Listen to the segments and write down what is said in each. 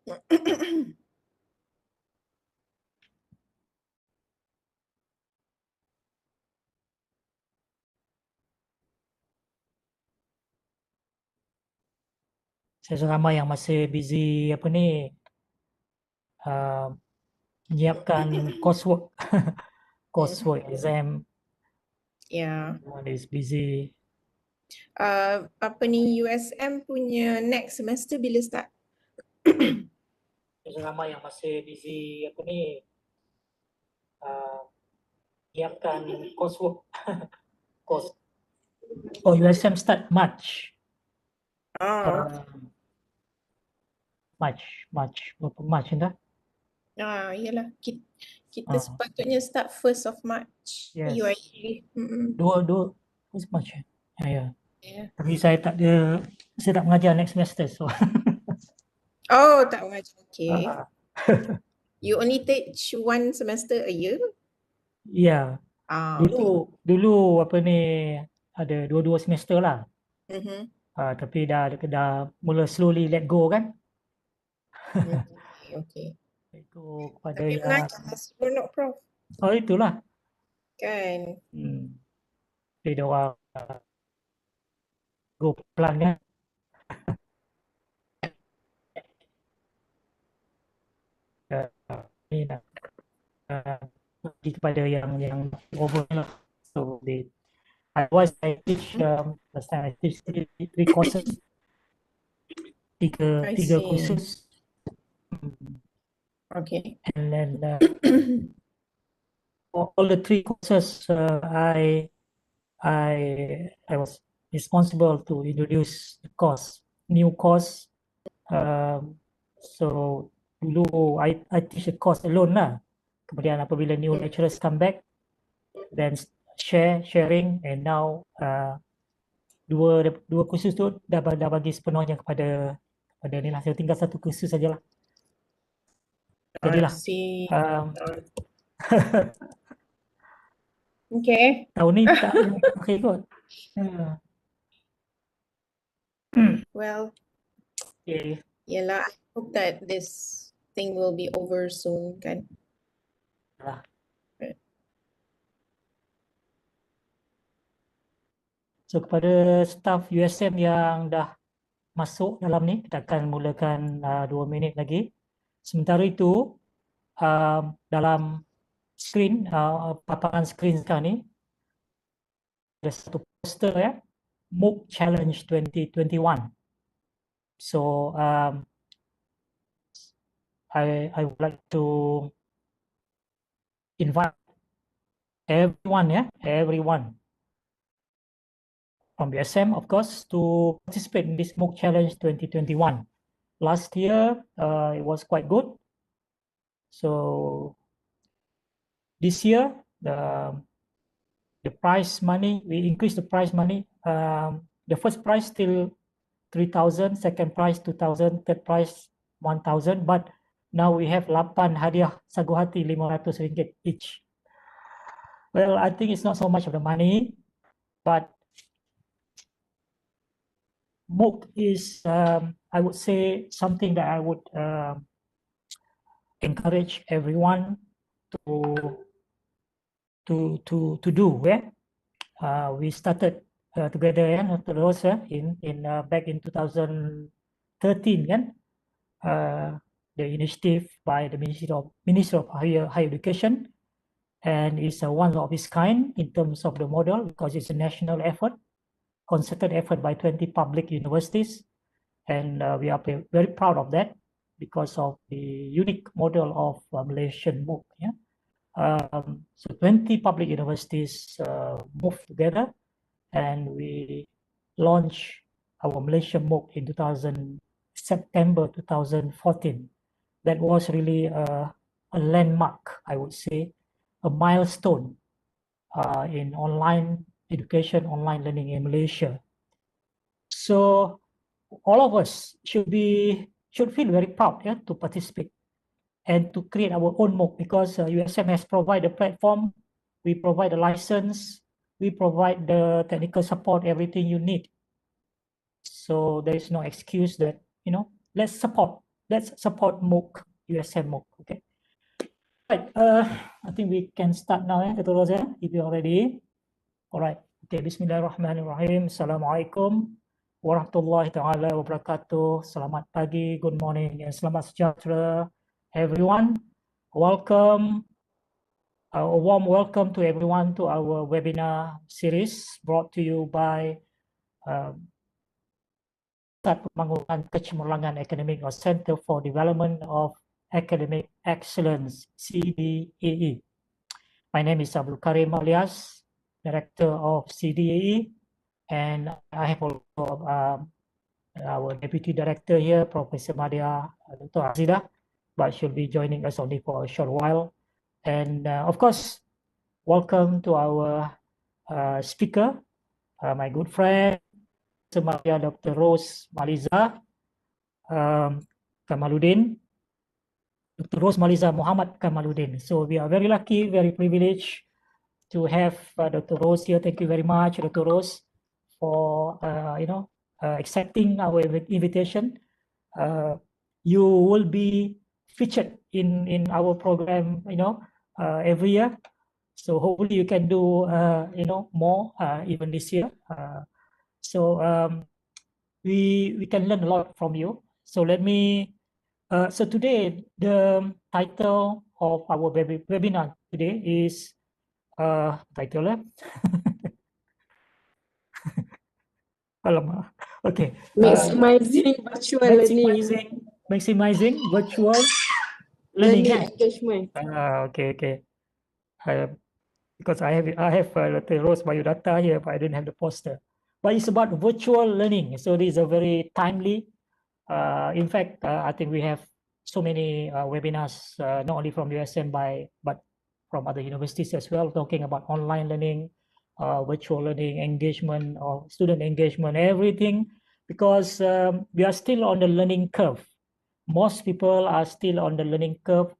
Saya ramai yang masih busy apa ni menyiapkan coursework, coursework exam. Yeah. Everyone is busy. Apa ni USM punya next semester bila start? Saya ramai yang masih busy apa ni menyiapkan coursework, course. Oh, USM start March. Berapa March dah? Yalah, kita sepatutnya start 1st of March. Yes. UIA. Dua 1st March. Ya. Yeah. Tapi saya tak mengajar next semester, so. Oh, tak mengajar. Okay. You only teach one semester a year? Ya. Dulu apa ni ada 2 semester lah. Tapi dah mula slowly let go kan. Okay. Itu kepada tapi yang seronok Prof. Oh itulah. Kan. Jadi dia orang go plan kan. Ni nak pergi kepada yang over lah. So otherwise I teach last time I teach 3 courses. Tiga courses. Okay. And then for all the 3 courses I was responsible to introduce the course, new course. So dulu I teach the course alone lah. Kemudian apabila new lecturers come back, then sharing, and now dua kursus tu dah bagi sepenuhnya kepada ni lah. Saya tinggal 1 kursus sajalah. Jadilah. Okay. Tahun ni tak okay kot. Well, okay. Yalah, I hope that this thing will be over soon kan. So kepada staff USM yang dah masuk dalam ni, kita akan mulakan 2 minit lagi. Sementara itu dalam screen, paparan screen sekarang ni ada satu poster ya, MOOC Challenge 2021. So I would like to invite everyone from USM, of course, to participate in this MOOC Challenge 2021. Last year, it was quite good. So this year, the prize money, we increased the prize money. The first prize still 3,000, second prize 2,000, third prize 1,000. But now we have 8 hadiah sagu hati RM500 each. Well, I think it's not so much of the money, but MOOC is, I would say, something that I would encourage everyone to do. We started together back in 2013 kan. The initiative by the Ministry of Higher Education, and it's one of its kind in terms of the model because it's a national effort, concerted effort by 20 public universities, and we are very proud of that because of the unique model of Malaysian MOOC. So 20 public universities moved together, and we launched our Malaysian MOOC in September 2014. That was really a landmark, I would say, a milestone in online education, online learning in Malaysia. So all of us should feel very proud to participate and to create our own MOOC, because USM has provided a platform, we provide a license, we provide the technical support, everything you need. So there is no excuse that, let's support let's support MOOC, USM MOOC. Okay. Right. I think we can start now, Dr. Rosa, if you're ready. All right. Okay. Bismillahirrahmanirrahim. Assalamualaikum warahmatullahi taala wabarakatuh. Selamat pagi, good morning, and selamat sejahtera, everyone. Welcome. A warm welcome to everyone to our webinar series brought to you by Pembangunan Kecemerlangan Akademik or Center for Development of Academic Excellence, CDAE. My name is Abdul Karim Alias, Director of CDAE, and I have also our Deputy Director here, Professor Madia Dr. Azida, but she'll be joining us only for a short while. And of course, welcome to our speaker, my good friend, Maria Dr. Rose Maliza Kamaluddin, Dr. Rose Maliza Muhammad Kamaluddin. So we are very lucky, very privileged to have Dr. Rose here. Thank you very much, Dr. Rose, for accepting our invitation. You will be featured in our program, every year. So hopefully you can do, more even this year. So we can learn a lot from you. So let me. So today the title of our webinar today is title. Okay. Maximizing virtual learning. Maximizing virtual learning engagement. Okay. Because I have the Rose biodata here, but I didn't have the poster. But it's about virtual learning. So this is a very timely. In fact, I think we have so many webinars, not only from USM but from other universities as well, talking about online learning, virtual learning, engagement, or student engagement, everything, because we are still on the learning curve. Most people are still on the learning curve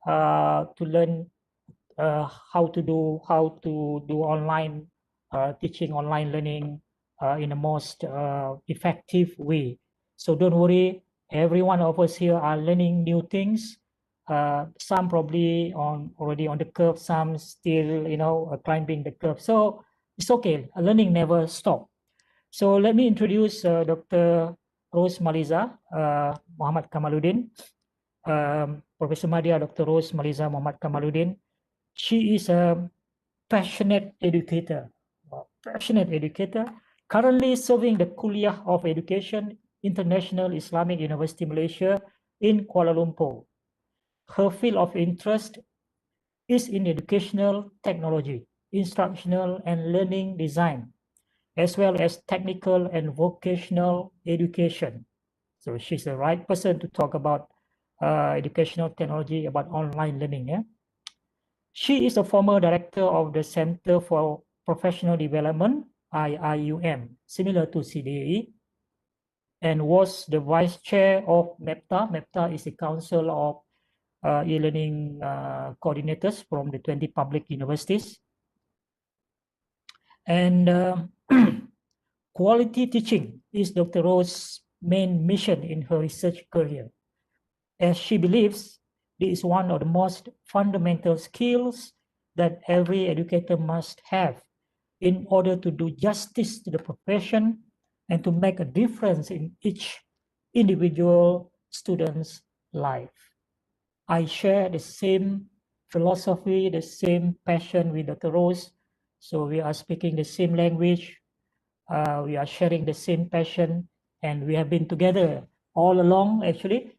to learn how to do online teaching, online learning in the most effective way. So don't worry, every one of us here are learning new things. Some probably already on the curve, some still climbing the curve. So it's okay. Learning never stop. So let me introduce Dr. Rose Maliza Muhammad Kamaluddin. Professor Madia Dr. Rose Maliza Muhammad Kamaluddin. She is a passionate educator, currently serving the Kuliah of Education, International Islamic University Malaysia in Kuala Lumpur. Her field of interest is in educational technology, instructional and learning design, as well as technical and vocational education. So she's the right person to talk about educational technology, about online learning. Yeah? She is a former director of the Center for Professional Development, IIUM, similar to CDAE, and was the vice chair of MEPTA. MEPTA is the Council of E-Learning Coordinators from the 20 public universities. And quality teaching is Dr. Rose's main mission in her research career, as she believes this is one of the most fundamental skills that every educator must have in order to do justice to the profession and to make a difference in each individual student's life. I share the same philosophy, the same passion with Dr. Rose. So we are speaking the same language. We are sharing the same passion, and we have been together all along, actually,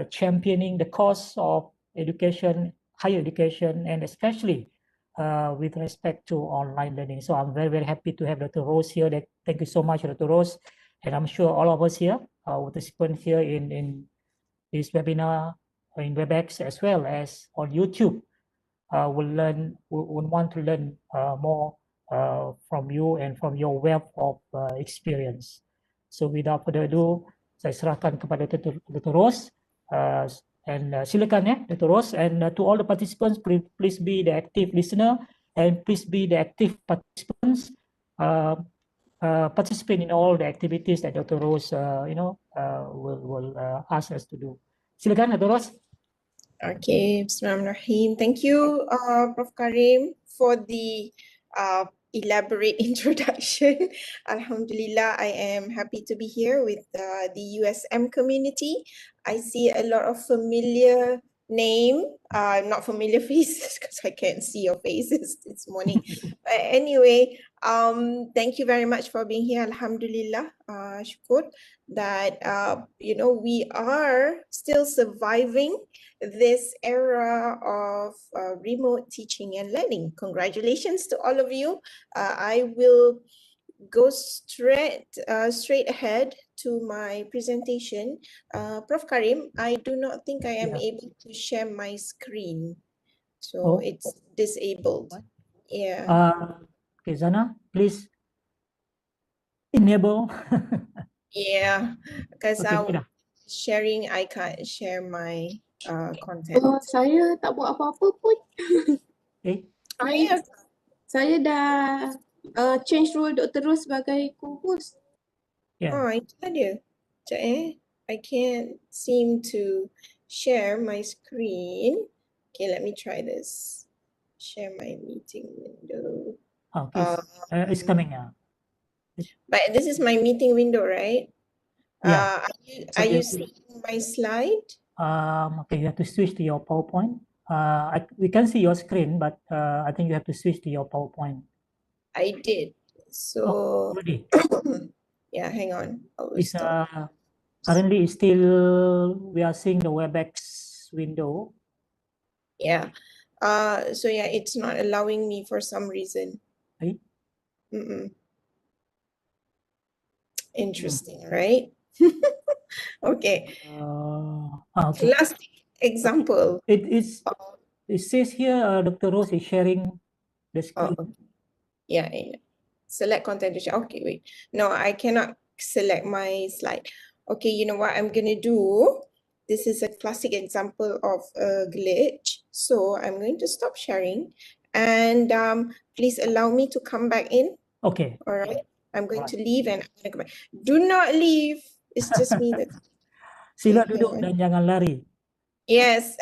championing the cause of education, higher education, and especially with respect to online learning. So I'm very, very happy to have Dr. Rose here. Thank you so much, Dr. Rose. And I'm sure all of us here, participants here in this webinar, in WebEx, as well as on YouTube, will want to learn more from you and from your wealth of experience. So without further ado, saya serahkan kepada Dr. Rose. And silakan ya, Dr. Rose. And to all the participants, please be the active listener and please be the active participants. Participate in all the activities that Dr. Rose, will ask us to do. Silakan, Dr. Ros. Okay, Bismillahirrahmanirrahim. Thank you, Prof. Karim, for the elaborate introduction. Alhamdulillah, I am happy to be here with the USM community. I see a lot of familiar name, not familiar faces because I can't see your faces this morning. But anyway, thank you very much for being here. Alhamdulillah, syukur that you know, we are still surviving this era of remote teaching and learning. Congratulations to all of you. I will go straight ahead to my presentation. Prof. Karim, I do not think I am able to share my screen. So it's disabled. What? Yeah. Okay, Zana, please enable. Yeah, because Okay, sharing, I can't share my content. Saya tak buat apa-apa pun. Saya dah change role Dr. Ros sebagai co-host. Oh, itu dia. Sekejap I can't seem to share my screen. Okay, let me try this. Share my meeting window. Okay, it's coming now. But this is my meeting window, right? Yeah. Are you seeing my slide? Okay, you have to switch to your PowerPoint. We can see your screen, but I think you have to switch to your PowerPoint. I did. So already. Yeah, hang on. It's currently still we are seeing the WebEx window. Yeah. So yeah, it's not allowing me for some reason. Right? Interesting, right? Okay. Okay. Last example. It says here Dr. Rose is sharing the screen. Yeah. Select content to share. Okay, wait. No, I cannot select my slide. Okay, you know what I'm gonna do? This is a classic example of a glitch. So I'm going to stop sharing and please allow me to come back in. Okay. All right. I'm going to leave and I'm gonna come back. Do not leave. It's just me. Sila duduk dan jangan lari. Yes.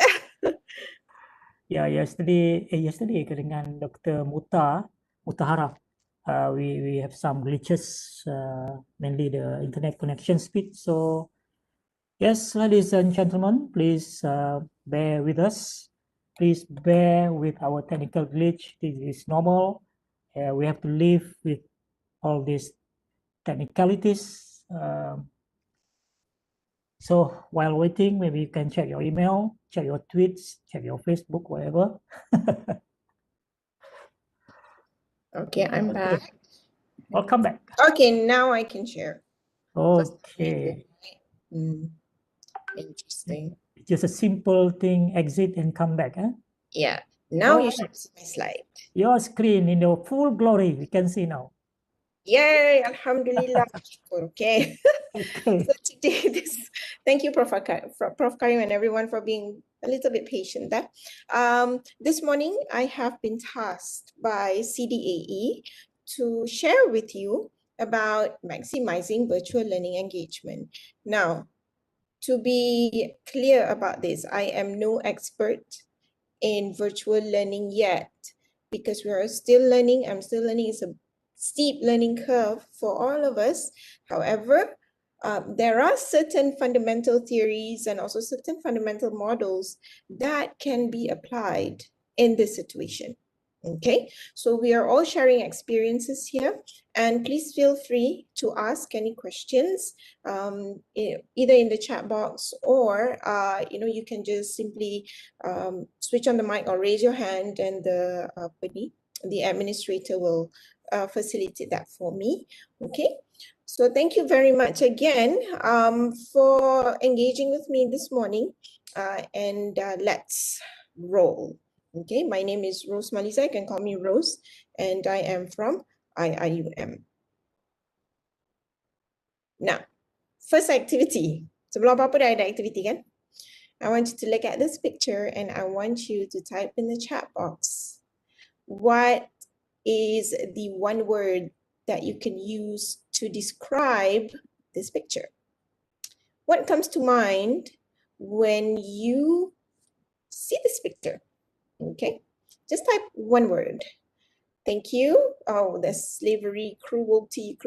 Yeah, yesterday dengan Dr. Mutahara, we have some glitches, mainly the internet connection speed. So yes, ladies and gentlemen, please bear with us. Please bear with our technical glitch. This is normal. We have to live with all these technicalities. So while waiting, maybe you can check your email, check your tweets, check your Facebook, whatever. Okay, I'm back. Welcome back. Okay, now I can share. Okay. Interesting. It's just a simple thing, exit and come back. Huh? Yeah. Now you should see my slide. Your screen in the full glory, we can see now. Yay, Alhamdulillah. Okay. Okay. So today, thank you, Prof. Karim and everyone for being a little bit patient there. This morning, I have been tasked by CDAE to share with you about maximizing virtual learning engagement. Now, to be clear about this, I am no expert in virtual learning yet because we are still learning. I'm still learning. It's a steep learning curve for all of us. However, there are certain fundamental theories and also certain fundamental models that can be applied in this situation. Okay, so we are all sharing experiences here, and please feel free to ask any questions, either in the chat box or you can just simply switch on the mic or raise your hand, and the administrator will facilitate that for me. Okay, so thank you very much again for engaging with me this morning, and let's roll. Okay, my name is Rose Malisa. You can call me Rose, and I am from IIUM. Now, first activity. Sebelum apa-apa dah ada activity kan? I want you to look at this picture and I want you to type in the chat box. What is the one word that you can use to describe this picture? What comes to mind when you see this picture, okay? Just type one word. Thank you. Oh, there's slavery, cruelty,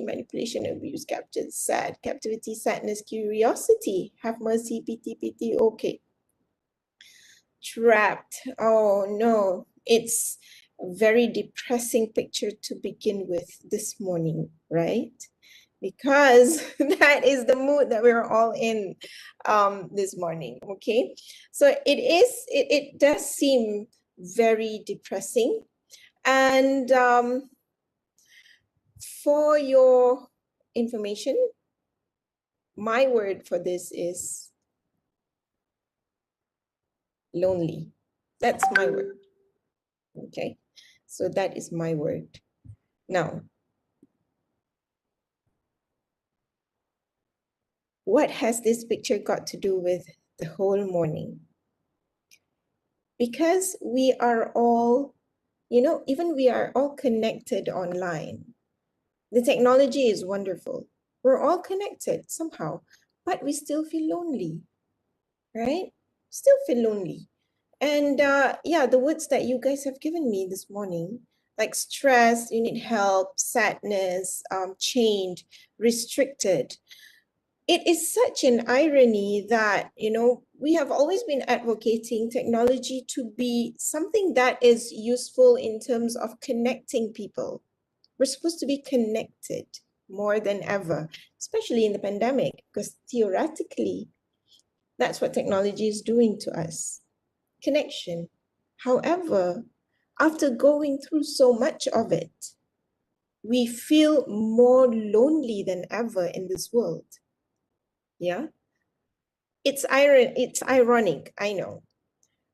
manipulation, abuse, capture, sad, captivity, sadness, curiosity, have mercy, pity, okay. Trapped, oh no, it's a very depressing picture to begin with this morning, right? Because that is the mood that we're all in this morning, okay? So it does seem very depressing. And for your information, my word for this is lonely. That's my word. Okay, so that is my word. Now, what has this picture got to do with the whole morning? Because we are all, even we are all connected online. The technology is wonderful. We're all connected somehow, but we still feel lonely, right? Still feel lonely. And yeah, the words that you guys have given me this morning, like stress, you need help, sadness, change, restricted. It is such an irony that, we have always been advocating technology to be something that is useful in terms of connecting people. We're supposed to be connected more than ever, especially in the pandemic, because theoretically, that's what technology is doing to us. Connection. However, after going through so much of it, we feel more lonely than ever in this world. Yeah. It's ironic, I know.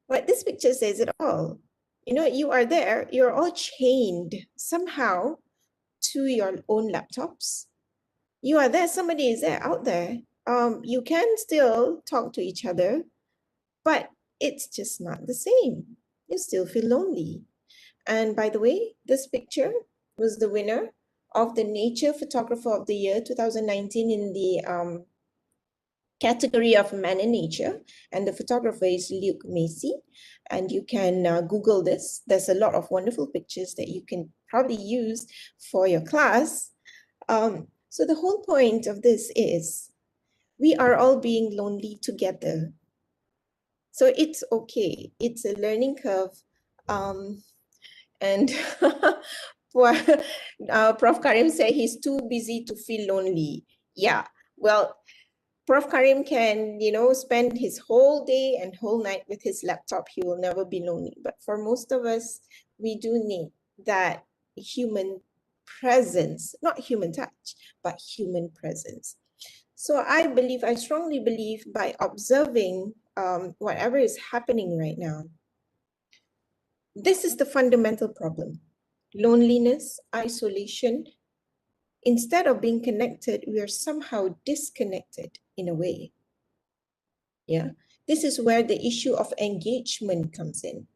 But this picture says it all. You are there, you're all chained somehow to your own laptops. You are there, somebody is there out there. You can still talk to each other, but it's just not the same. You still feel lonely. And by the way, this picture was the winner of the Nature Photographer of the Year 2019 in the category of Man and Nature. And the photographer is Luke Macy. And you can Google this. There's a lot of wonderful pictures that you can probably use for your class. So the whole point of this is we are all being lonely together. So it's okay. It's a learning curve. And Prof. Karim said he's too busy to feel lonely. Yeah, well, Prof. Karim can, spend his whole day and whole night with his laptop. He will never be lonely. But for most of us, we do need that human presence, not human touch, but human presence. So I strongly believe by observing whatever is happening right now, this is the fundamental problem. Loneliness, isolation. Instead of being connected, we are somehow disconnected in a way. Yeah, this is where the issue of engagement comes in.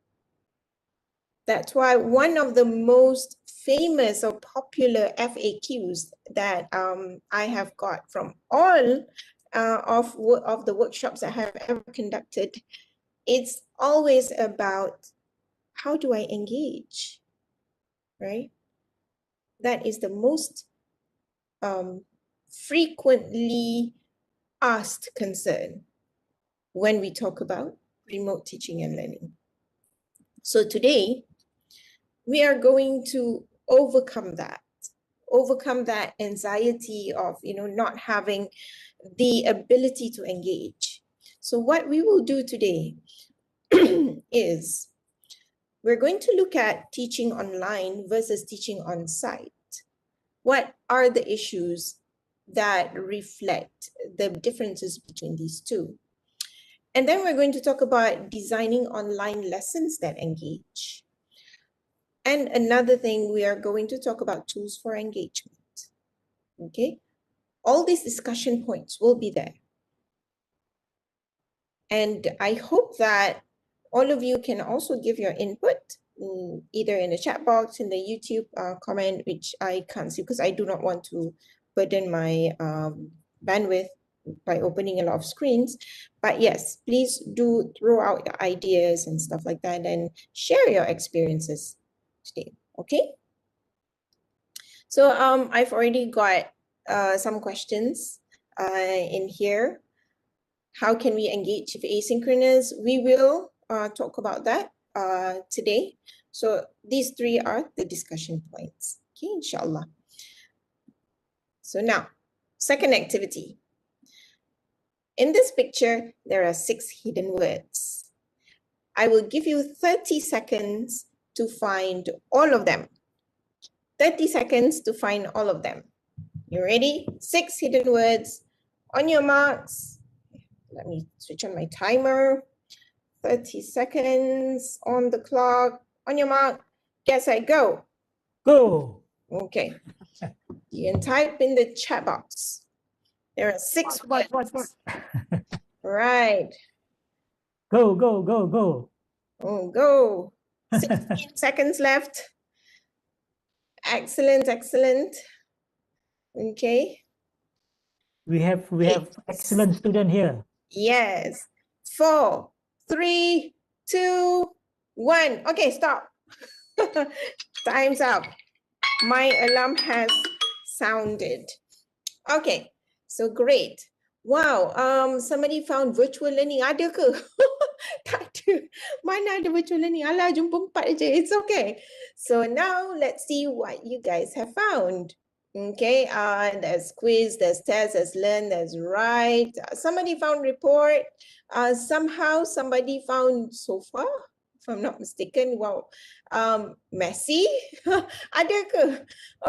That's why one of the most famous or popular FAQs that I have got from all of the workshops I have ever conducted, it's always about how do I engage, right? That is the most frequently asked concern when we talk about remote teaching and learning. So today, we are going to overcome that anxiety of, not having the ability to engage. So what we will do today is we're going to look at teaching online versus teaching on site. What are the issues that reflect the differences between these two? And then we're going to talk about designing online lessons that engage. And another thing, we are going to talk about tools for engagement. Okay, all these discussion points will be there. And I hope that all of you can also give your input, either in the chat box, in the YouTube comment, which I can't see because I do not want to burden my bandwidth by opening a lot of screens. But yes, please do throw out your ideas and stuff like that and share your experiences today, okay? So I've already got some questions in here. How can we engage with asynchronous? We will talk about that today. So these three are the discussion points, okay, inshallah. So now, second activity. In this picture, there are 6 hidden words. I will give you 30 seconds to find all of them. 30 seconds to find all of them. You ready? 6 hidden words. On your marks. Let me switch on my timer. 30 seconds on the clock. On your mark. Get set, go. Go. Okay. You can type in the chat box. There are 6 words. What? Right. Go, go, go, go. Oh, go. 16 seconds left. Excellent, excellent. Okay. We have excellent student here. Yes. 4, 3, 2, 1. Okay, stop. Time's up. My alarm has sounded. Okay, so great. Wow, somebody found virtual learning. Ada ke? Tak ada. Mana ada virtual learning? Alah, jumpa 4 je. It's okay. So now let's see what you guys have found. Okay, there's quiz, there's test, there's learn, there's write. Somebody found report. Somehow somebody found so far, if I'm not mistaken. Wow, messy. Ada ke?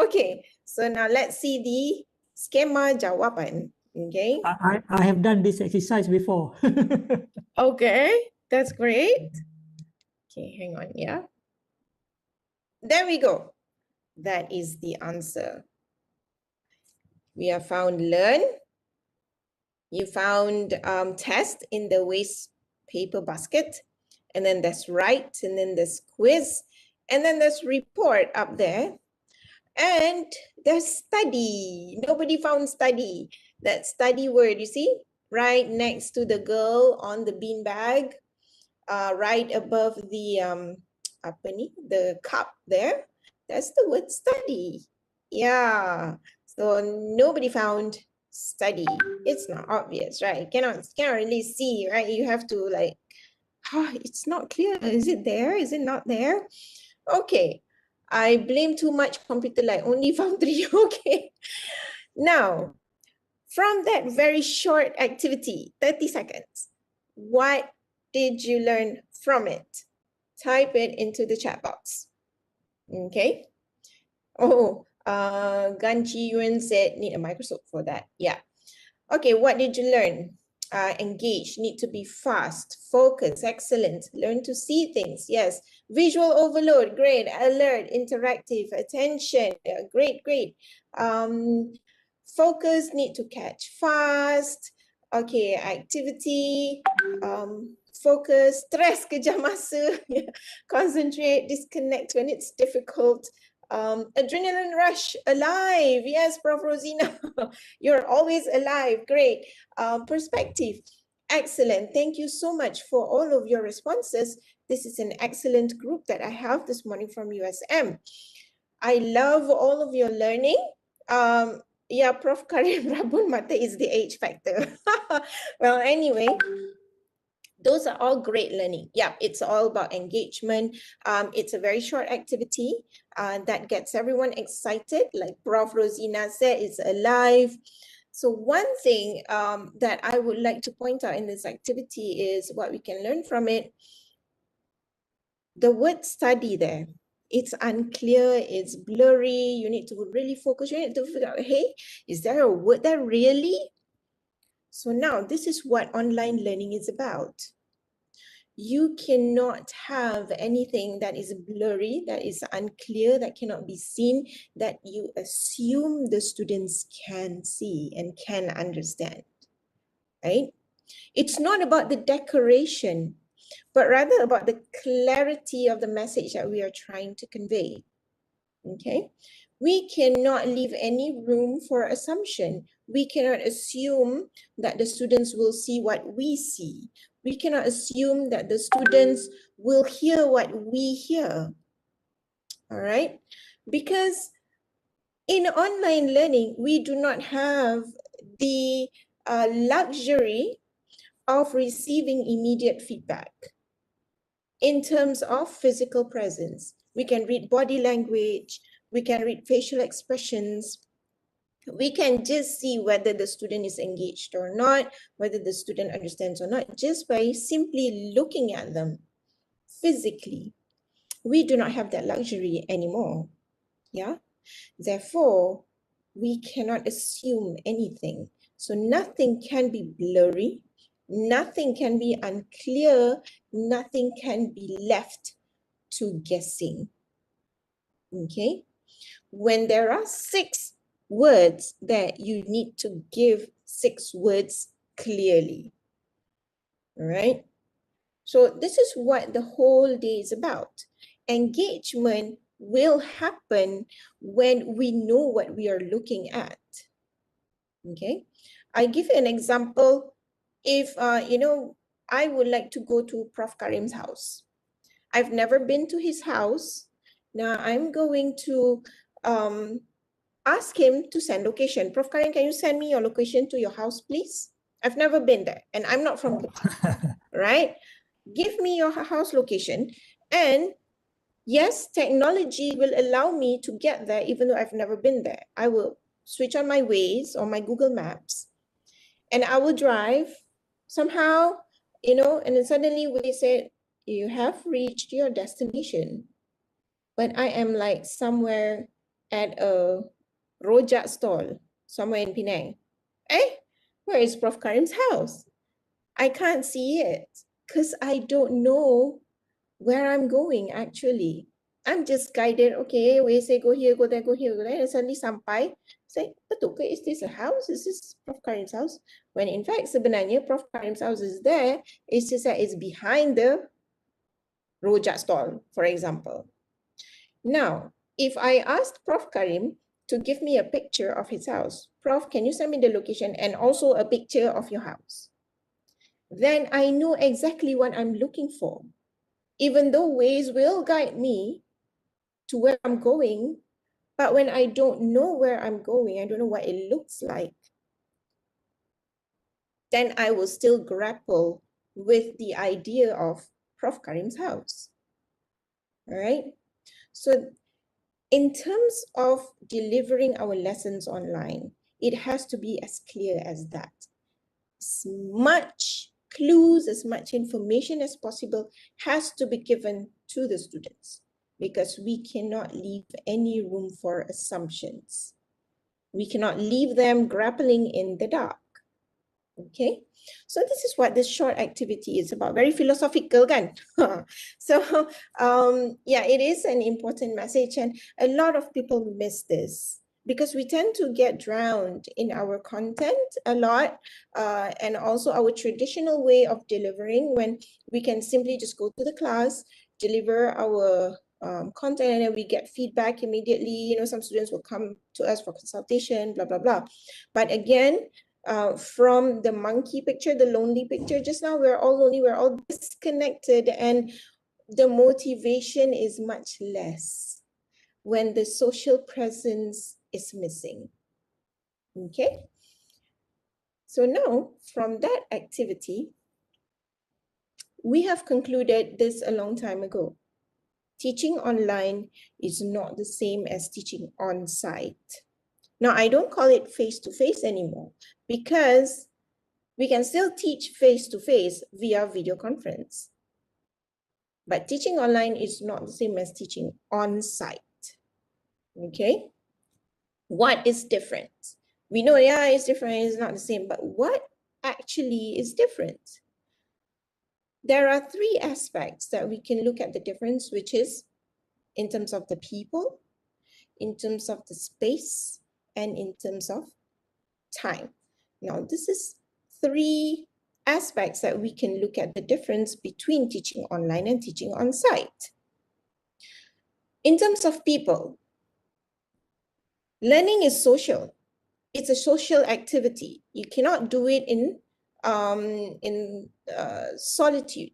Okay, so now let's see the skema jawapan. Okay. I have done this exercise before. Okay, that's great. Okay, hang on, yeah. There we go. That is the answer. We have found learn. You found test in the waste paper basket. And then there's write, and then there's quiz, and then there's report up there. And there's study. Nobody found study. That study word, you see, right next to the girl on the beanbag, right above the the cup there. That's the word study. Yeah. So nobody found study. It's not obvious, right? Cannot really see, right? You have to like, it's not clear. Is it there? Is it not there? Okay. I blame too much computer, like only found 3. Okay. Now, from that very short activity, 30 seconds, what did you learn from it? Type it into the chat box. Okay. Oh, Ganji Yuen said need a microscope for that. Yeah. Okay, what did you learn? Engage, need to be fast, focus, excellent, learn to see things, yes. Visual overload, great, alert, interactive, attention, great. Focus, need to catch fast, okay, activity, focus, stress, kejar masa, concentrate, disconnect when it's difficult, adrenaline rush, alive, yes, Prof. Rosina, you're always alive, great. Perspective, excellent. Thank you so much for all of your responses. This is an excellent group that I have this morning from USM. I love all of your learning. Yeah, Prof. Karim Rabun Mate is the age factor. Well, anyway, those are all great learning. Yeah, it's all about engagement. It's a very short activity that gets everyone excited. Like Prof. Rosina said, it's alive. So one thing that I would like to point out in this activity is what we can learn from it. The word study there, it's unclear, it's blurry. You need to really focus. You need to figure out, hey, is there a word there really? So now this is what online learning is about. You cannot have anything that is blurry, that is unclear, that cannot be seen, that you assume the students can see and can understand, right? It's not about the decoration, but rather about the clarity of the message that we are trying to convey. okay? We cannot leave any room for assumption. We cannot assume that the students will see what we see. We cannot assume that the students will hear what we hear, all right? Because in online learning, we do not have the luxury of receiving immediate feedback in terms of physical presence. We can read body language, we can read facial expressions, we can just see whether the student is engaged or not, whether the student understands or not, just by simply looking at them physically. We do not have that luxury anymore, yeah? Therefore, we cannot assume anything. So nothing can be blurry, nothing can be unclear, nothing can be left to guessing, okay? When there are 6 words that you need to give 6 words clearly, all right? So this is what the whole day is about. Engagement will happen when we know what we are looking at, okay? I give you an example. If, I would like to go to Prof. Karim's house. I've never been to his house. Now I'm going to ask him to send location. Prof. Karim, can you send me your location to your house, please? I've never been there and I'm not from Putih, right? Give me your house location. And yes, technology will allow me to get there even though I've never been there. I will switch on my Waze or my Google Maps and I will drive somehow, and then suddenly we said, you have reached your destination. But I am like somewhere at a rojak stall, somewhere in Penang. Where is Prof. Karim's house? I can't see it because I don't know where I'm going actually. I'm just guided, okay, we say go here, go there, go here, go there, and suddenly sampai, say, betul ke, is this a house? Is this Prof. Karim's house? When in fact, sebenarnya Prof. Karim's house is there, it's just that it's behind the rojak stall, for example. Now, if I asked Prof. Karim to give me a picture of his house, Prof, can you send me the location and also a picture of your house? Then I know exactly what I'm looking for. Even though Waze will guide me to where I'm going, but when I don't know where I'm going, I don't know what it looks like, then I will still grapple with the idea of Prof. Karim's house. All right? So in terms of delivering our lessons online, it has to be as clear as that. As much clues, as much information as possible has to be given to the students because we cannot leave any room for assumptions. We cannot leave them grappling in the dark. Okay, so this is what this short activity is about. Very philosophical, kan? So yeah, it is an important message and a lot of people miss this because we tend to get drowned in our content a lot and also our traditional way of delivering when we can simply just go to the class, deliver our content and then we get feedback immediately. Some students will come to us for consultation, blah, blah, blah. But again, from the monkey picture, the lonely picture just now, we're all lonely, we're all disconnected and the motivation is much less when the social presence is missing. Okay, so now from that activity, we have concluded this a long time ago. Teaching online is not the same as teaching on site. Now, I don't call it face-to-face anymore because we can still teach face-to-face via video conference. But teaching online is not the same as teaching on-site. Okay? What is different? We know, yeah, it's different, it's not the same, but what actually is different? There are 3 aspects that we can look at the difference, which is in terms of the people, in terms of the space, and in terms of time. Now, this is 3 aspects that we can look at the difference between teaching online and teaching on site. In terms of people, Learning is social. It's a social activity. You cannot do it in solitude.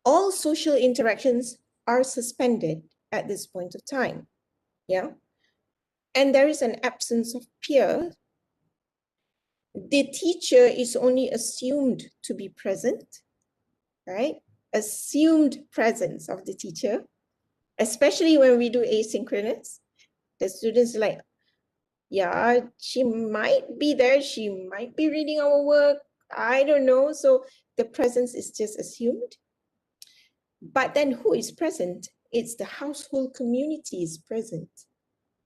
All social interactions are suspended at this point of time. Yeah. And there is an absence of peer. The teacher is only assumed to be present, right? Assumed presence of the teacher, especially when we do asynchronous. The students are like, yeah, she might be there. She might be reading our work. I don't know. So the presence is just assumed. But then who is present? It's the household community is present.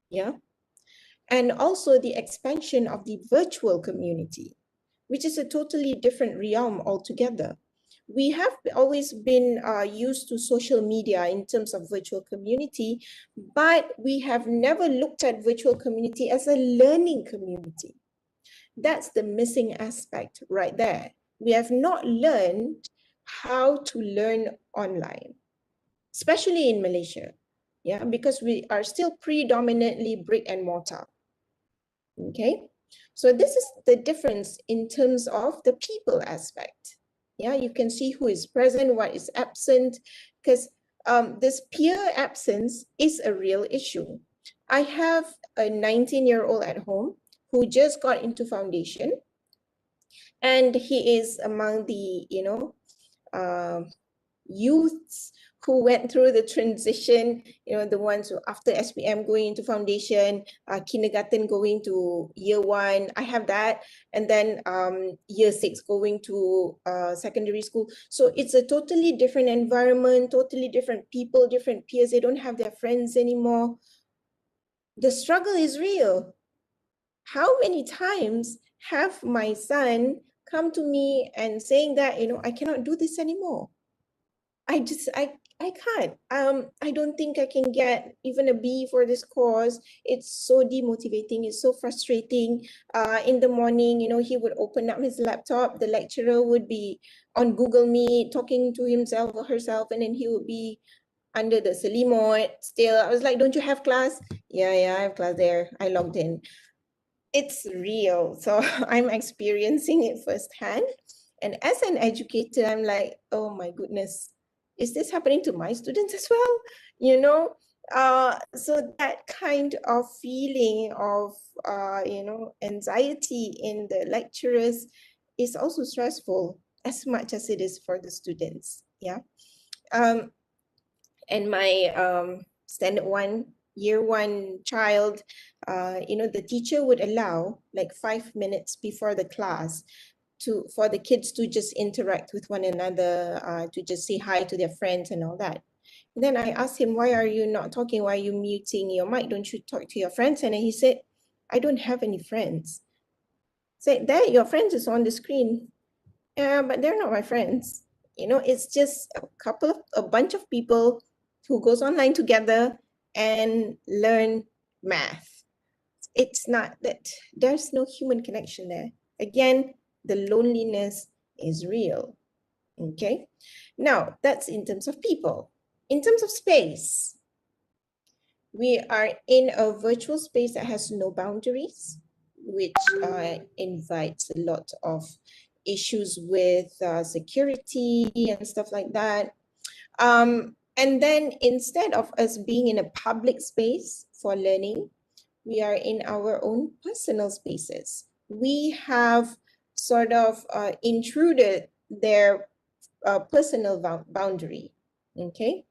Yeah. And also the expansion of the virtual community, which is a totally different realm altogether. We have always been used to social media in terms of virtual community, but we have never looked at virtual community as a learning community. That's the missing aspect right there. We have not learned how to learn online, especially in Malaysia, yeah, because we are still predominantly brick and mortar. Okay, so this is the difference in terms of the people aspect. Yeah, you can see who is present, what is absent, because this peer absence is a real issue. I have a 19-year-old at home who just got into foundation, and he is among the, youths who went through the transition, the ones who after SPM going into foundation, kindergarten going to year 1, I have that, and then year 6 going to secondary school. So it's a totally different environment, totally different people, different peers. They don't have their friends anymore. The struggle is real. How many times have my son come to me and saying that, I cannot do this anymore. I can't. I don't think I can get even a B for this course. It's so demotivating. It's so frustrating. In the morning, he would open up his laptop. The lecturer would be on Google Meet talking to himself or herself, and then he would be under the Selimot still. I was like, don't you have class? Yeah, I have class there. I logged in. It's real. So I'm experiencing it firsthand. And as an educator, I'm like, oh my goodness, is this happening to my students as well? So that kind of feeling of, anxiety in the lecturers is also stressful as much as it is for the students. Yeah. And my standard 1, year 1 child, the teacher would allow like 5 minutes before the class for the kids to just interact with one another, to just say hi to their friends and all that. And then I asked him, why are you not talking? Why are you muting your mic? Don't you talk to your friends? And then he said, I don't have any friends. Said, there, your friends is on the screen. Yeah, but they're not my friends. It's just a bunch of people who goes online together and learn math. It's not that there's no human connection there. Again, the loneliness is real. Okay, now that's in terms of people. In terms of space, we are in a virtual space that has no boundaries, which invites a lot of issues with security and stuff like that. And then instead of us being in a public space for learning, we are in our own personal spaces. We have sort of intruded their personal boundary, okay?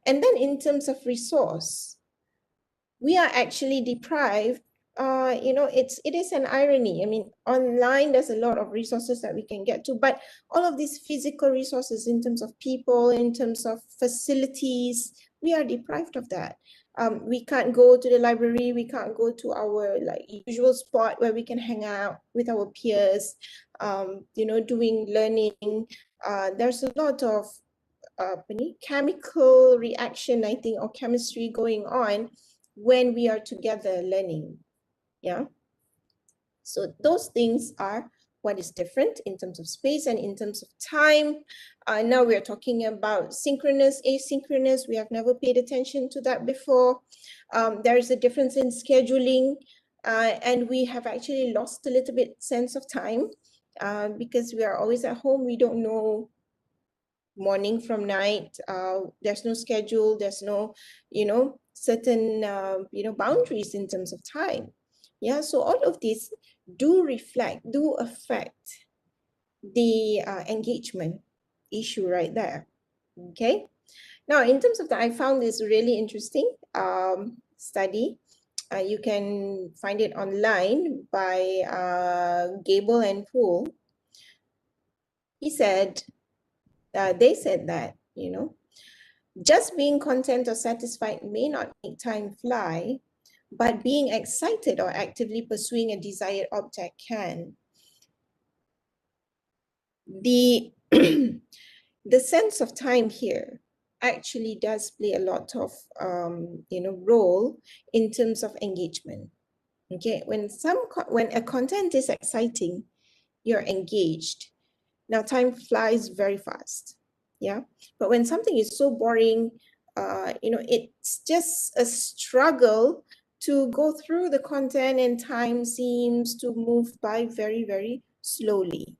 And then in terms of resource, we are actually deprived. It is an irony. I mean, online, there's a lot of resources that we can get to, but all of these physical resources in terms of people, in terms of facilities, we are deprived of that. We can't go to the library. We can't go to our usual spot where we can hang out with our peers, doing learning. There's a lot of chemical reaction, I think, or chemistry going on when we are together learning. Yeah. So those things are what is different in terms of space and in terms of time. Now we're talking about synchronous, asynchronous. We have never paid attention to that before. There is a difference in scheduling, and we have actually lost a little bit sense of time because we are always at home. We don't know morning from night. There's no schedule. There's no, certain, boundaries in terms of time. Yeah, so all of these do affect the engagement issue right there. Okay. Now, in terms of that, I found this really interesting study. You can find it online by Gable and Poole. They said that, just being content or satisfied may not make time fly, but being excited or actively pursuing a desired object can. The sense of time here actually does play a lot of role in terms of engagement. Okay, when a content is exciting, you're engaged. Now time flies very fast. Yeah, but when something is so boring, it's just a struggle to go through the content, and time seems to move by very, very slowly.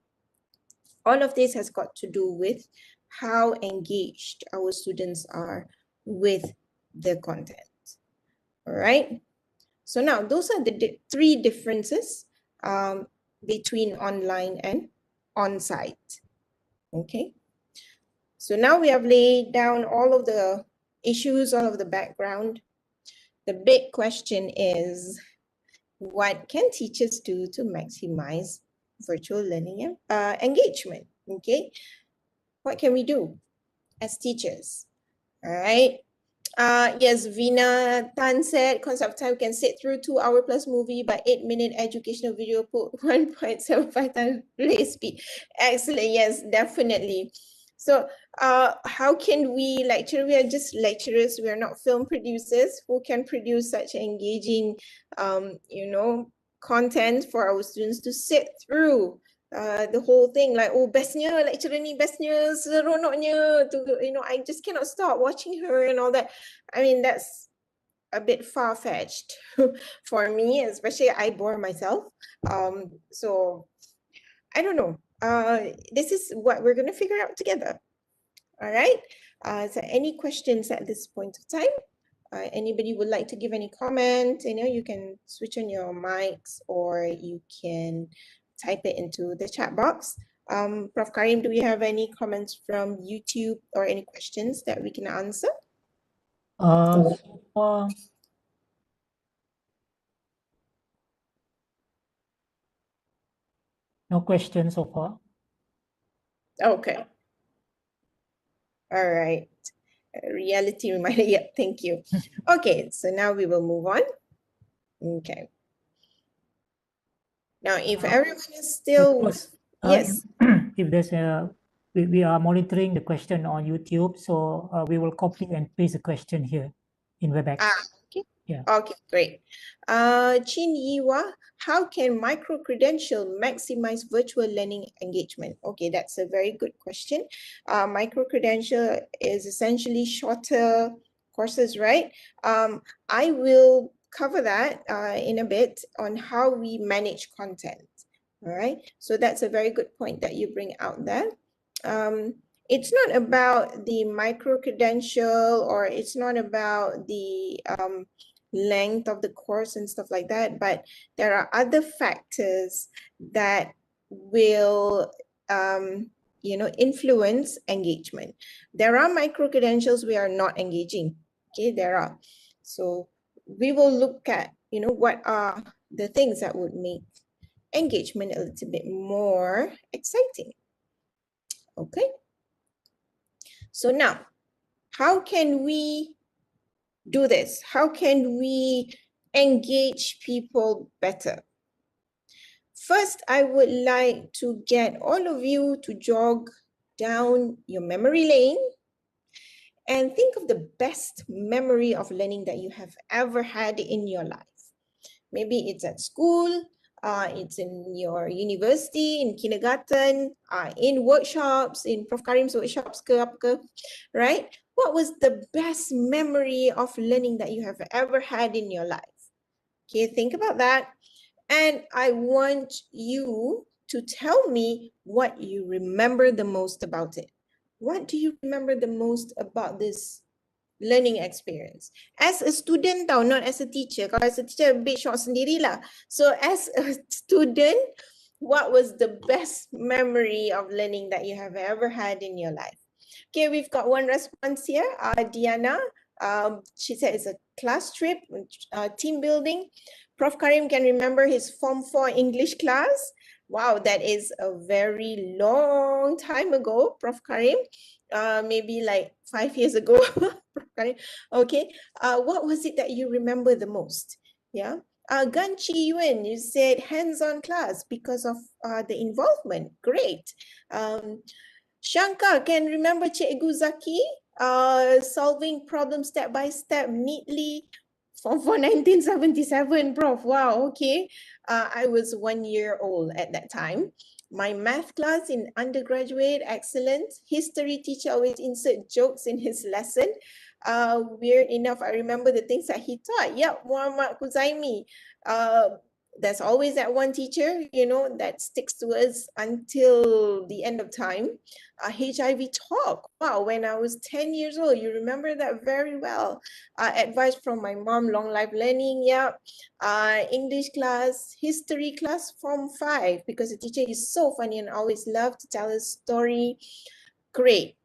All of this has got to do with how engaged our students are with the content. All right. So now those are the three differences between online and on-site. Okay. So now we have laid down all of the issues, all of the background. The big question is, what can teachers do to maximize virtual learning engagement? Okay, what can we do as teachers? All right. Yes, Vina Tan said, concept of time can sit through 2 hour plus movie, but 8-minute educational video put 1.75 times play speed. Excellent. Yes, definitely. So how can we lecture? We are just lecturers. We are not film producers who can produce such engaging, content for our students to sit through the whole thing, like, oh, bestnya lecturer ni, bestnya seronoknya, I just cannot stop watching her and all that. I mean, that's a bit far-fetched for me, especially I bore myself. So I don't know. This is what we're going to figure out together. All right. So any questions at this point of time? Anybody would like to give any comment? You can switch on your mics, or you can type it into the chat box. Prof. Karim, do we have any comments from YouTube or any questions that we can answer? So far, no questions so far. Okay. All right. Reality reminder. Yeah, thank you. Okay, so now we will move on. Okay. Now, if everyone is still, yes. If there's we are monitoring the question on YouTube, so we will copy and paste the question here in WebEx. Okay. Yeah. Okay, great. Chin Yiwa, how can micro-credential maximize virtual learning engagement? Okay, that's a very good question. Micro-credential is essentially shorter courses, right? I will cover that in a bit on how we manage content. All right, so that's a very good point that you bring out there. It's not about the micro-credential, or it's not about the length of the course and stuff like that, but there are other factors that will influence engagement. There are micro-credentials we are not engaging. Okay, there are. So we will look at, what are the things that would make engagement a little bit more exciting. Okay. So now, how can we do this? How can we engage people better? First, I would like to get all of you to jog down your memory lane and think of the best memory of learning that you have ever had in your life. Maybe it's at school, it's in your university, in kindergarten, in workshops, in Prof. Karim's workshops ke apa ke, right? What was the best memory of learning that you have ever had in your life? Okay, think about that. And I want you to tell me what you remember the most about it. What do you remember the most about this learning experience? As a student tau, not as a teacher. Kalau as a teacher, a bit short sendirilah. So as a student, what was the best memory of learning that you have ever had in your life? Okay, we've got one response here. Diana, she said it's a class trip, team building. Prof. Karim can remember his Form 4 English class. Wow, that is a very long time ago, Prof. Karim. Maybe like 5 years ago, Prof. Karim. Okay, what was it that you remember the most? Yeah. Gan Chi Yuen, you said hands-on class because of the involvement. Great. Shankar can remember Cikgu Zaki solving problems step by step neatly for 1977, Prof. Wow, okay. I was 1 year old at that time. My math class in undergraduate, excellent. History teacher always insert jokes in his lesson. Weird enough, I remember the things that he taught. Yep, Muhammad Kuzaimi. There's always that one teacher, you know, that sticks to us until the end of time. HIV talk. Wow, when I was 10 years old, you remember that very well. Advice from my mom, long life learning, yeah. English class, history class, Form 5, because the teacher is so funny and always loved to tell a story. Great.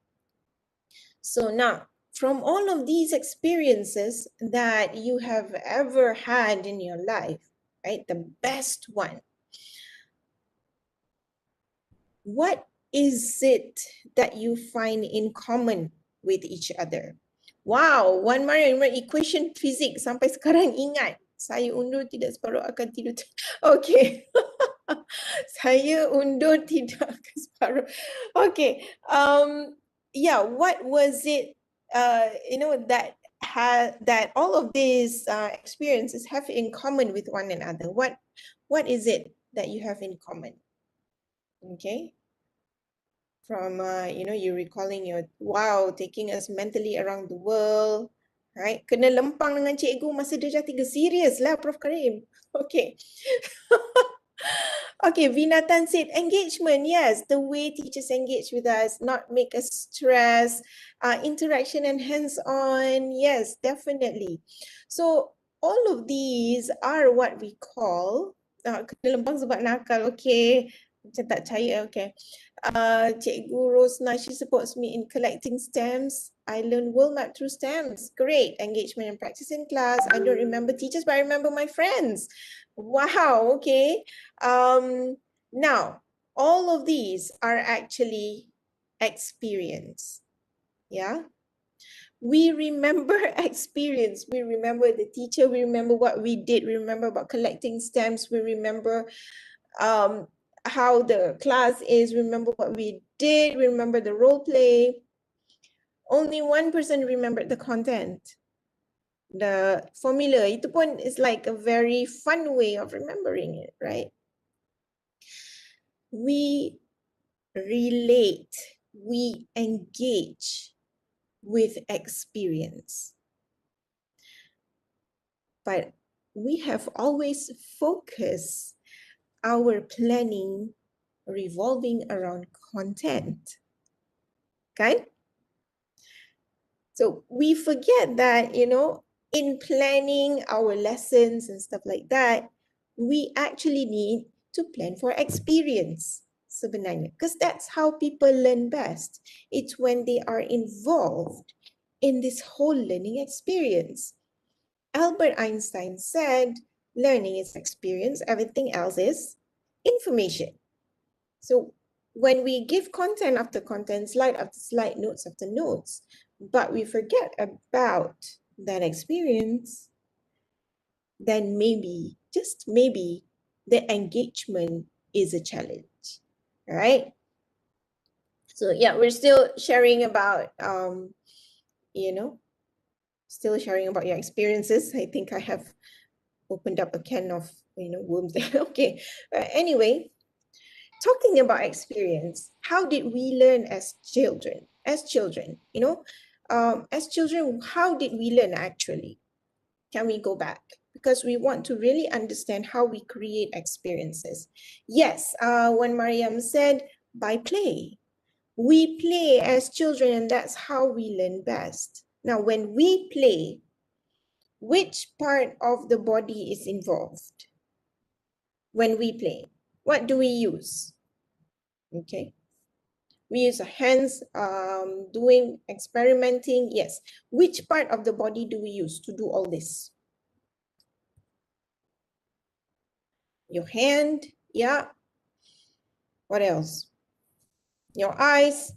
So now, from all of these experiences that you have ever had in your life, right, the best one, what is it that you find in common with each other? Wow, Wan Mariam, equation physics sampai sekarang ingat. Saya undur tidak separuh akan tidur. Okay. Saya undur tidak akan separuh. Okay. Yeah, what was it, you know, that all of these experiences have in common with one another? What is it that you have in common? Okay. From, you know, you recalling your, wow, taking us mentally around the world, right? Kena lempang dengan cikgu masa darjah 3. Serious lah, Prof. Karim. Okay. Okay, Vinatan said engagement. Yes, the way teachers engage with us, not make us stress, interaction and hands-on. Yes, definitely. So all of these are what we call, kena lempang sebab nakal. Okay, macam tak percaya. Okay. Cikgu Rosna, she supports me in collecting stamps. I learned world map through stamps. Great. Engagement and practice in class. I don't remember teachers, but I remember my friends. Wow, okay. Now, all of these are actually experience. Yeah. We remember experience. We remember the teacher. We remember what we did. We remember about collecting stamps. We remember how the class is, remember what we did, remember the role play. Only one person remembered the content. The formula, itu pun is like a very fun way of remembering it, right? We relate, we engage with experience. But we have always focused our planning revolving around content, okay? So we forget that, you know, in planning our lessons and stuff like that, we actually need to plan for experience sebenarnya, because that's how people learn best. It's when they are involved in this whole learning experience. Albert Einstein said, learning is experience, everything else is information. So when we give content after content, slide after slide, notes after notes, but we forget about that experience, then maybe, just maybe, the engagement is a challenge, right? So yeah, we're still sharing about, you know, still sharing about your experiences. I think I have opened up a can of worms there. Okay. Anyway, talking about experience, how did we learn as children? As children, how did we learn actually? Can we go back? Because we want to really understand how we create experiences. Yes, when Mariam said, by play. We play as children, and that's how we learn best. Now, when we play, which part of the body is involved? When we play, what do we use? Okay. We use our hands, doing experimenting. Yes. Which part of the body do we use to do all this? Your hand, yeah. What else? Your eyes.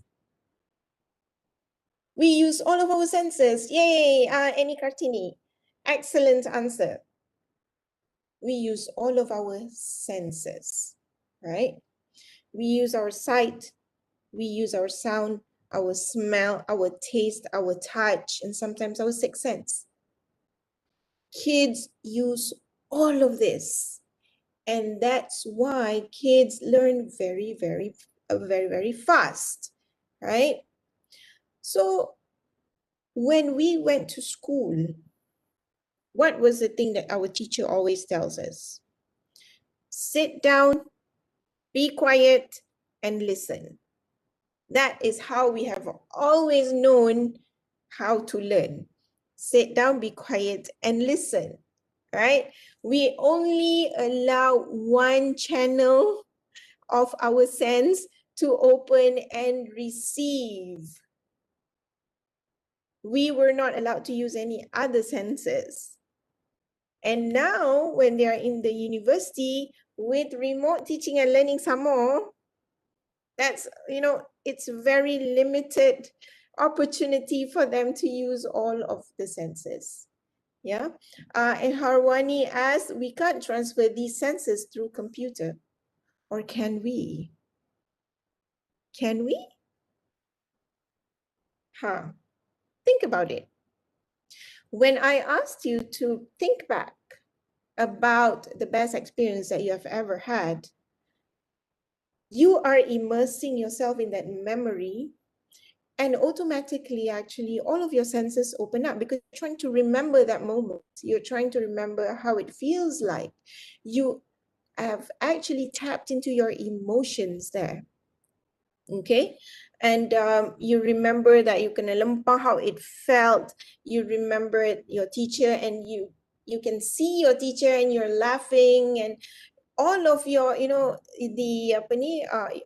We use all of our senses. Yay, Annie Kartini. Excellent answer. We use all of our senses, right? We use our sight, we use our sound, our smell, our taste, our touch, and sometimes our sixth sense. Kids use all of this. And that's why kids learn very, very fast, right? So when we went to school, what was the thing that our teacher always tells us? Sit down, be quiet, and listen. That is how we have always known how to learn. Sit down, be quiet, and listen, right? We only allow one channel of our sense to open and receive. We were not allowed to use any other senses. And now, when they are in the university with remote teaching and learning some more, that's, it's very limited opportunity for them to use all of the senses. Yeah. And Harwani asked, we can't transfer these senses through computer, or can we? Can we? Think about it. When I asked you to think back about the best experience that you have ever had, you are immersing yourself in that memory, and automatically, actually, all of your senses open up because you're trying to remember that moment. You're trying to remember how it feels like. You have actually tapped into your emotions there. Okay. And you remember that you can remember how it felt. You remember your teacher, and you can see your teacher and you're laughing, and all of your,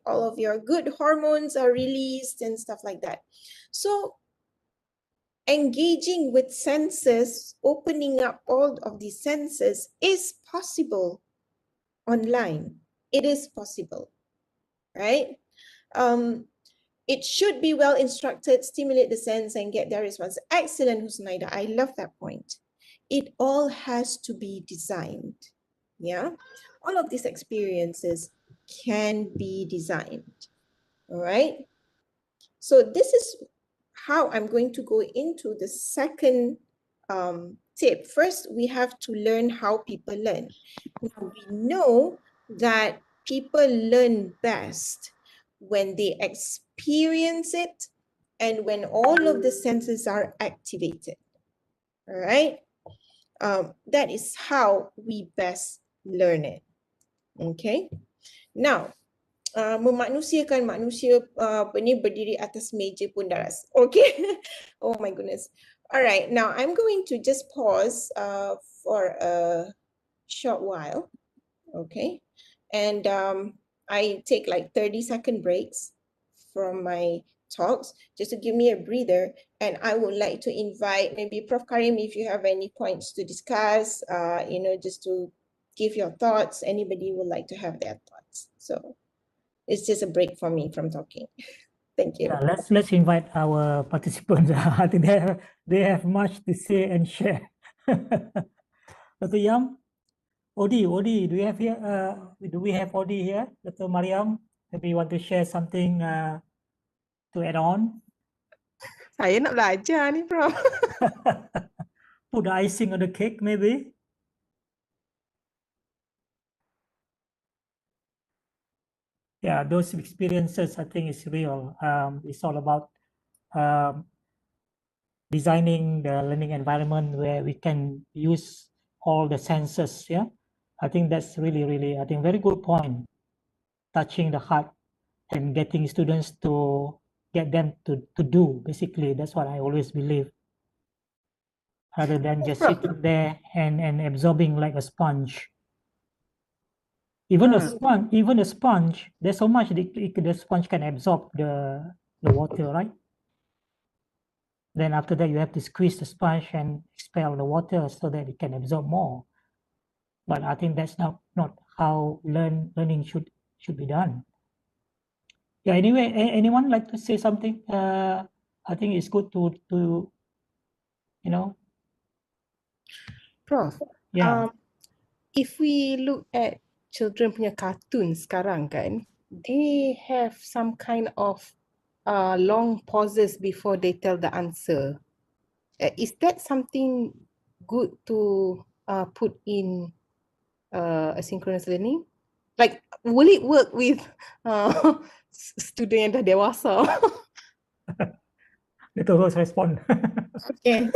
all of your good hormones are released and stuff like that. So engaging with senses, opening up all of these senses is possible online. It is possible, right? It should be well instructed, stimulate the sense and get their response. Excellent, Husnaida. I love that point. It all has to be designed. Yeah. All of these experiences can be designed. All right. So this is how I'm going to go into the second tip. First, we have to learn how people learn. Now, we know that people learn best when they experience it and when all of the senses are activated. All right. That is how we best learn it. Okay. Now, memanusiakan manusia berdiri atas meja pun daras. Okay. Oh my goodness. All right. Now I'm going to just pause for a short while. Okay. And I take like 30-second breaks from my talks just to give me a breather. And I would like to invite maybe Prof. Karim, if you have any points to discuss, just to give your thoughts. Anybody would like to have their thoughts. So it's just a break for me from talking. Thank you. Yeah, let's invite our participants. I think they have much to say and share. Dr. Yam, Odi, do we have here? Do we have Odi here? Dr. Mariam, maybe you want to share something to add on? Saya nak belajar ni, Prof. Put the icing on the cake, maybe. yeah, those experiences, I think, is real. It's all about designing the learning environment where we can use all the senses. Yeah, I think that's really, I think, very good point. Touching the heart and getting students to get them to do. Basically, that's what I always believe. Rather than just sitting there and absorbing like a sponge. Even a sponge, there's so much the sponge can absorb the water, right? Then after that, you have to squeeze the sponge and expel the water so that it can absorb more. But I think that's not how learning should be done. Yeah. Anyway, anyone like to say something? I think it's good to you know. Prof, Yeah. If we look at children punya cartoon sekarang kan, they have some kind of long pauses before they tell the answer. Is that something good to put in asynchronous learning? Like, will it work with student yang dah dewasa? Little Rose respond. Okay.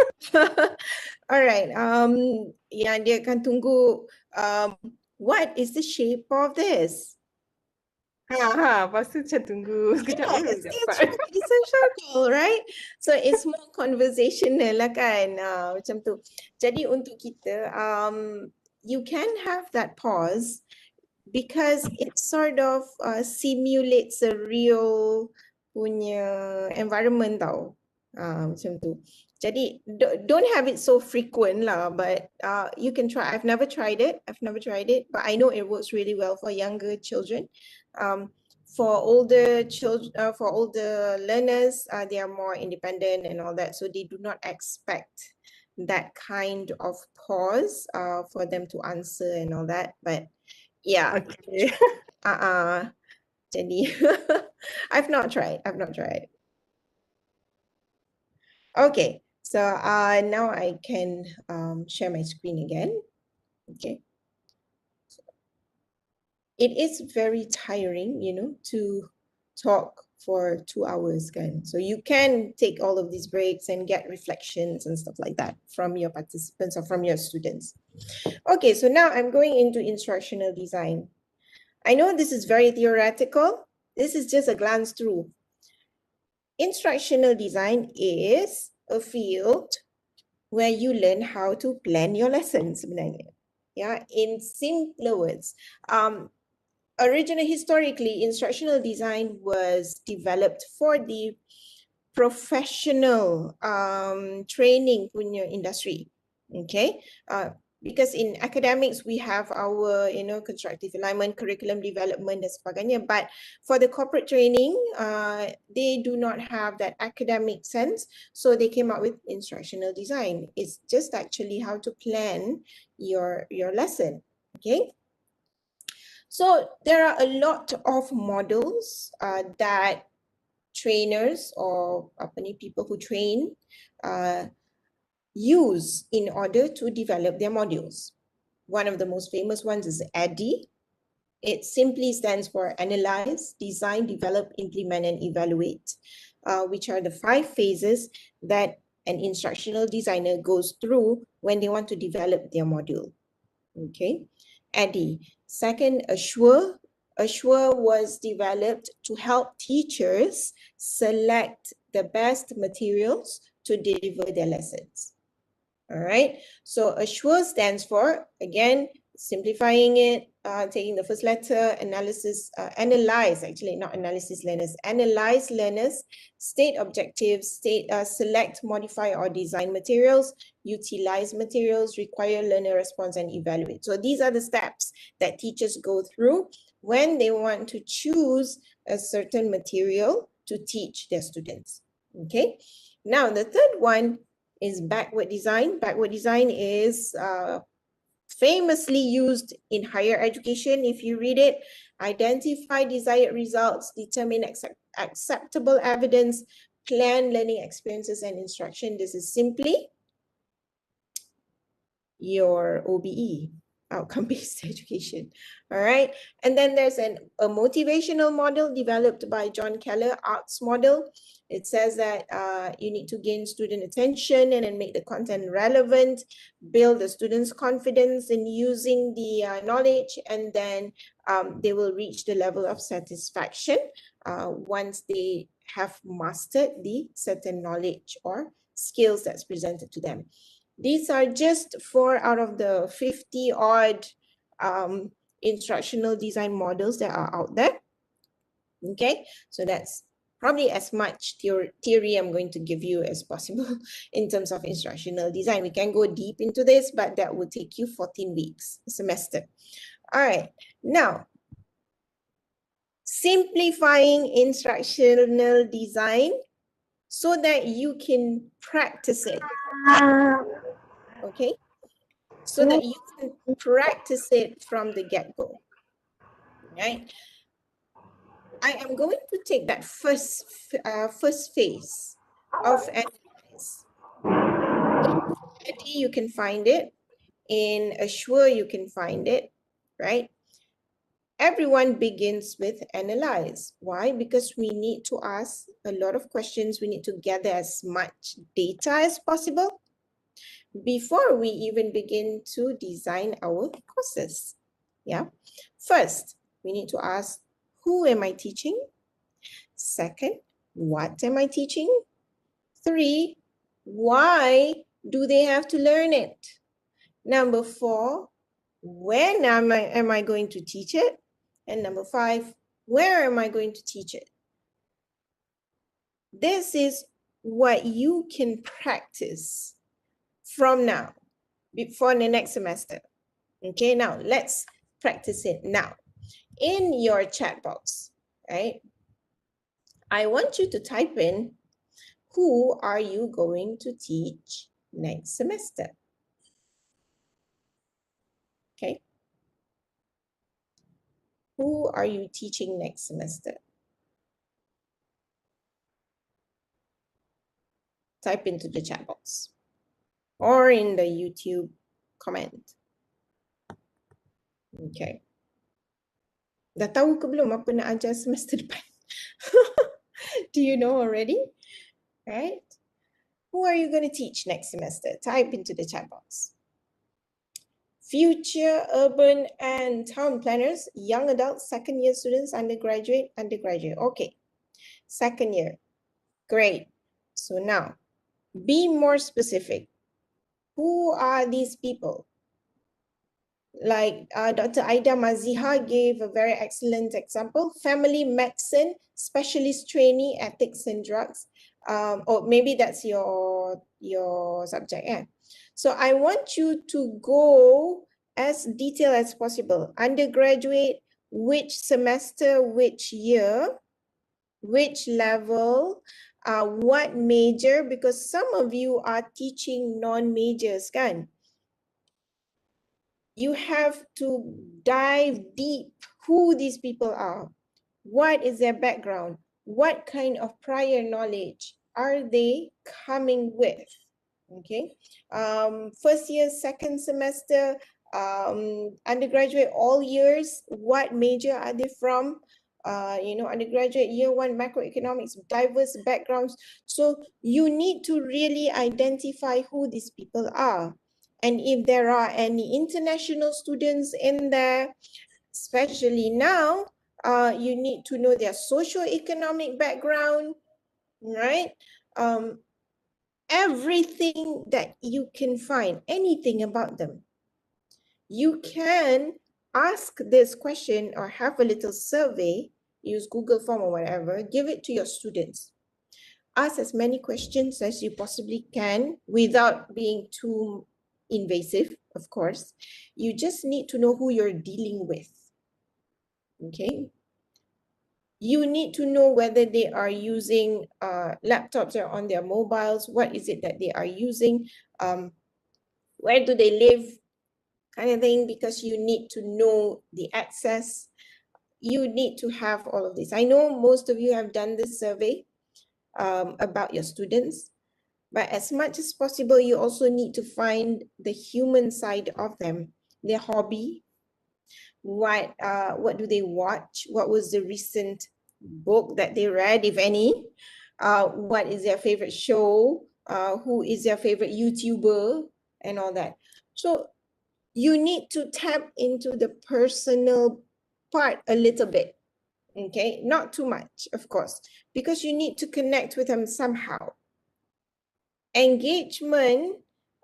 All right. Yang dia akan tunggu what is the shape of this? Lepas tu macam tunggu sekejap dulu. It's a circle, right? So it's more conversational lah kan, macam tu. Jadi untuk kita, you can have that pause because it sort of simulates a real punya environment tau. Macam tu. Jadi don't have it so frequent lah, but you can try. I've never tried it, but I know it works really well for younger children. For older children, for older learners, they are more independent and all that, so they do not expect that kind of pause for them to answer and all that. But yeah, Okay. Jadi I've not tried. Okay, so now I can share my screen again. Okay. It is very tiring, you know, to talk for 2 hours, kan? So you can take all of these breaks and get reflections and stuff like that from your participants or from your students. Okay, so now I'm going into instructional design. I know this is very theoretical. This is just a glance through. Instructional design is a field where you learn how to plan your lessons sebenarnya. Yeah, in simpler words. Historically, instructional design was developed for the professional training punya industry. Okay, because in academics we have our constructive alignment, curriculum development dan sebagainya, but for the corporate training they do not have that academic sense, so they came up with instructional design. It's just actually how to plan your lesson. Okay. So there are a lot of models that trainers or people who train use in order to develop their modules. One of the most famous ones is ADDIE. It simply stands for Analyze, Design, Develop, Implement, and Evaluate, which are the 5 phases that an instructional designer goes through when they want to develop their module. Okay, ADDIE. Second, Assure. Assure was developed to help teachers select the best materials to deliver their lessons. All right, so Assure stands for, again, simplifying it, taking the first letter, analyze learners, state objectives, select, modify, or design materials, utilize materials, require learner response, and evaluate. So these are the steps that teachers go through when they want to choose a certain material to teach their students. Okay, now the third one is backward design. Backward design is famously used in higher education. If you read it, identify desired results, determine acceptable evidence, plan learning experiences and instruction. This is simply your OBE. outcome-based education. All right. And then there's a motivational model developed by John Keller, ARCS model. It says that you need to gain student attention and then make the content relevant, build the students' confidence in using the knowledge, and then they will reach the level of satisfaction once they have mastered the certain knowledge or skills that's presented to them. These are just 4 out of the 50 odd instructional design models that are out there. Okay, so that's probably as much theory I'm going to give you as possible in terms of instructional design. We can go deep into this, but that will take you 14 weeks, a semester. All right, now, simplifying instructional design so that you can practice it. Okay, so that you can practice it from the get-go, right? I am going to take that first phase of analyze. In Ready, you can find it. In Assure, you can find it, right? Everyone begins with analyze. Why? Because we need to ask a lot of questions. We need to gather as much data as possible before we even begin to design our courses. Yeah. First, we need to ask, who am I teaching? Second, what am I teaching? 3, why do they have to learn it? Number 4, when am I going to teach it? And number 5, where am I going to teach it? This is what you can practice from now, before the next semester. Okay, now let's practice it now. In your chat box, right? I want you to type in, who are you going to teach next semester? Okay. Who are you teaching next semester? Type into the chat box or in the YouTube comment. Okay. Dah tahu ke belum apa nak ajar semester depan? Do you know already? Right? Who are you going to teach next semester? Type into the chat box. Future urban and town planners, young adults, second year students, undergraduate. Okay. Second year. Great. So now, be more specific. Who are these people? Like Dr. Aida Maziha gave a very excellent example, family medicine, specialist trainee, ethics and drugs. Or maybe that's your subject. Yeah. So I want you to go as detailed as possible. Undergraduate, which semester, which year, which level, what major, because some of you are teaching non-majors, kan? You have to dive deep who these people are. What is their background? What kind of prior knowledge are they coming with? Okay. First year, second semester, undergraduate, all years, what major are they from? Undergraduate year 1, macroeconomics, diverse backgrounds. So you need to really identify who these people are. And if there are any international students in there, especially now, you need to know their socio-economic background, right? Everything that you can find, anything about them. You can ask this question or have a little survey, use Google form or whatever, give it to your students. Ask as many questions as you possibly can without being too invasive, of course. You just need to know who you're dealing with. Okay. You need to know whether they are using laptops or on their mobiles. What is it that they are using? Where do they live? Kind of thing, because you need to know the access. You need to have all of this. I know most of you have done this survey about your students, but as much as possible, you also need to find the human side of them. their hobby, what do they watch, what was the recent book that they read, if any, what is their favorite show, who is their favorite YouTuber, and all that. So you need to tap into the personal part a little bit, okay? Not too much, of course, because you need to connect with them somehow. Engagement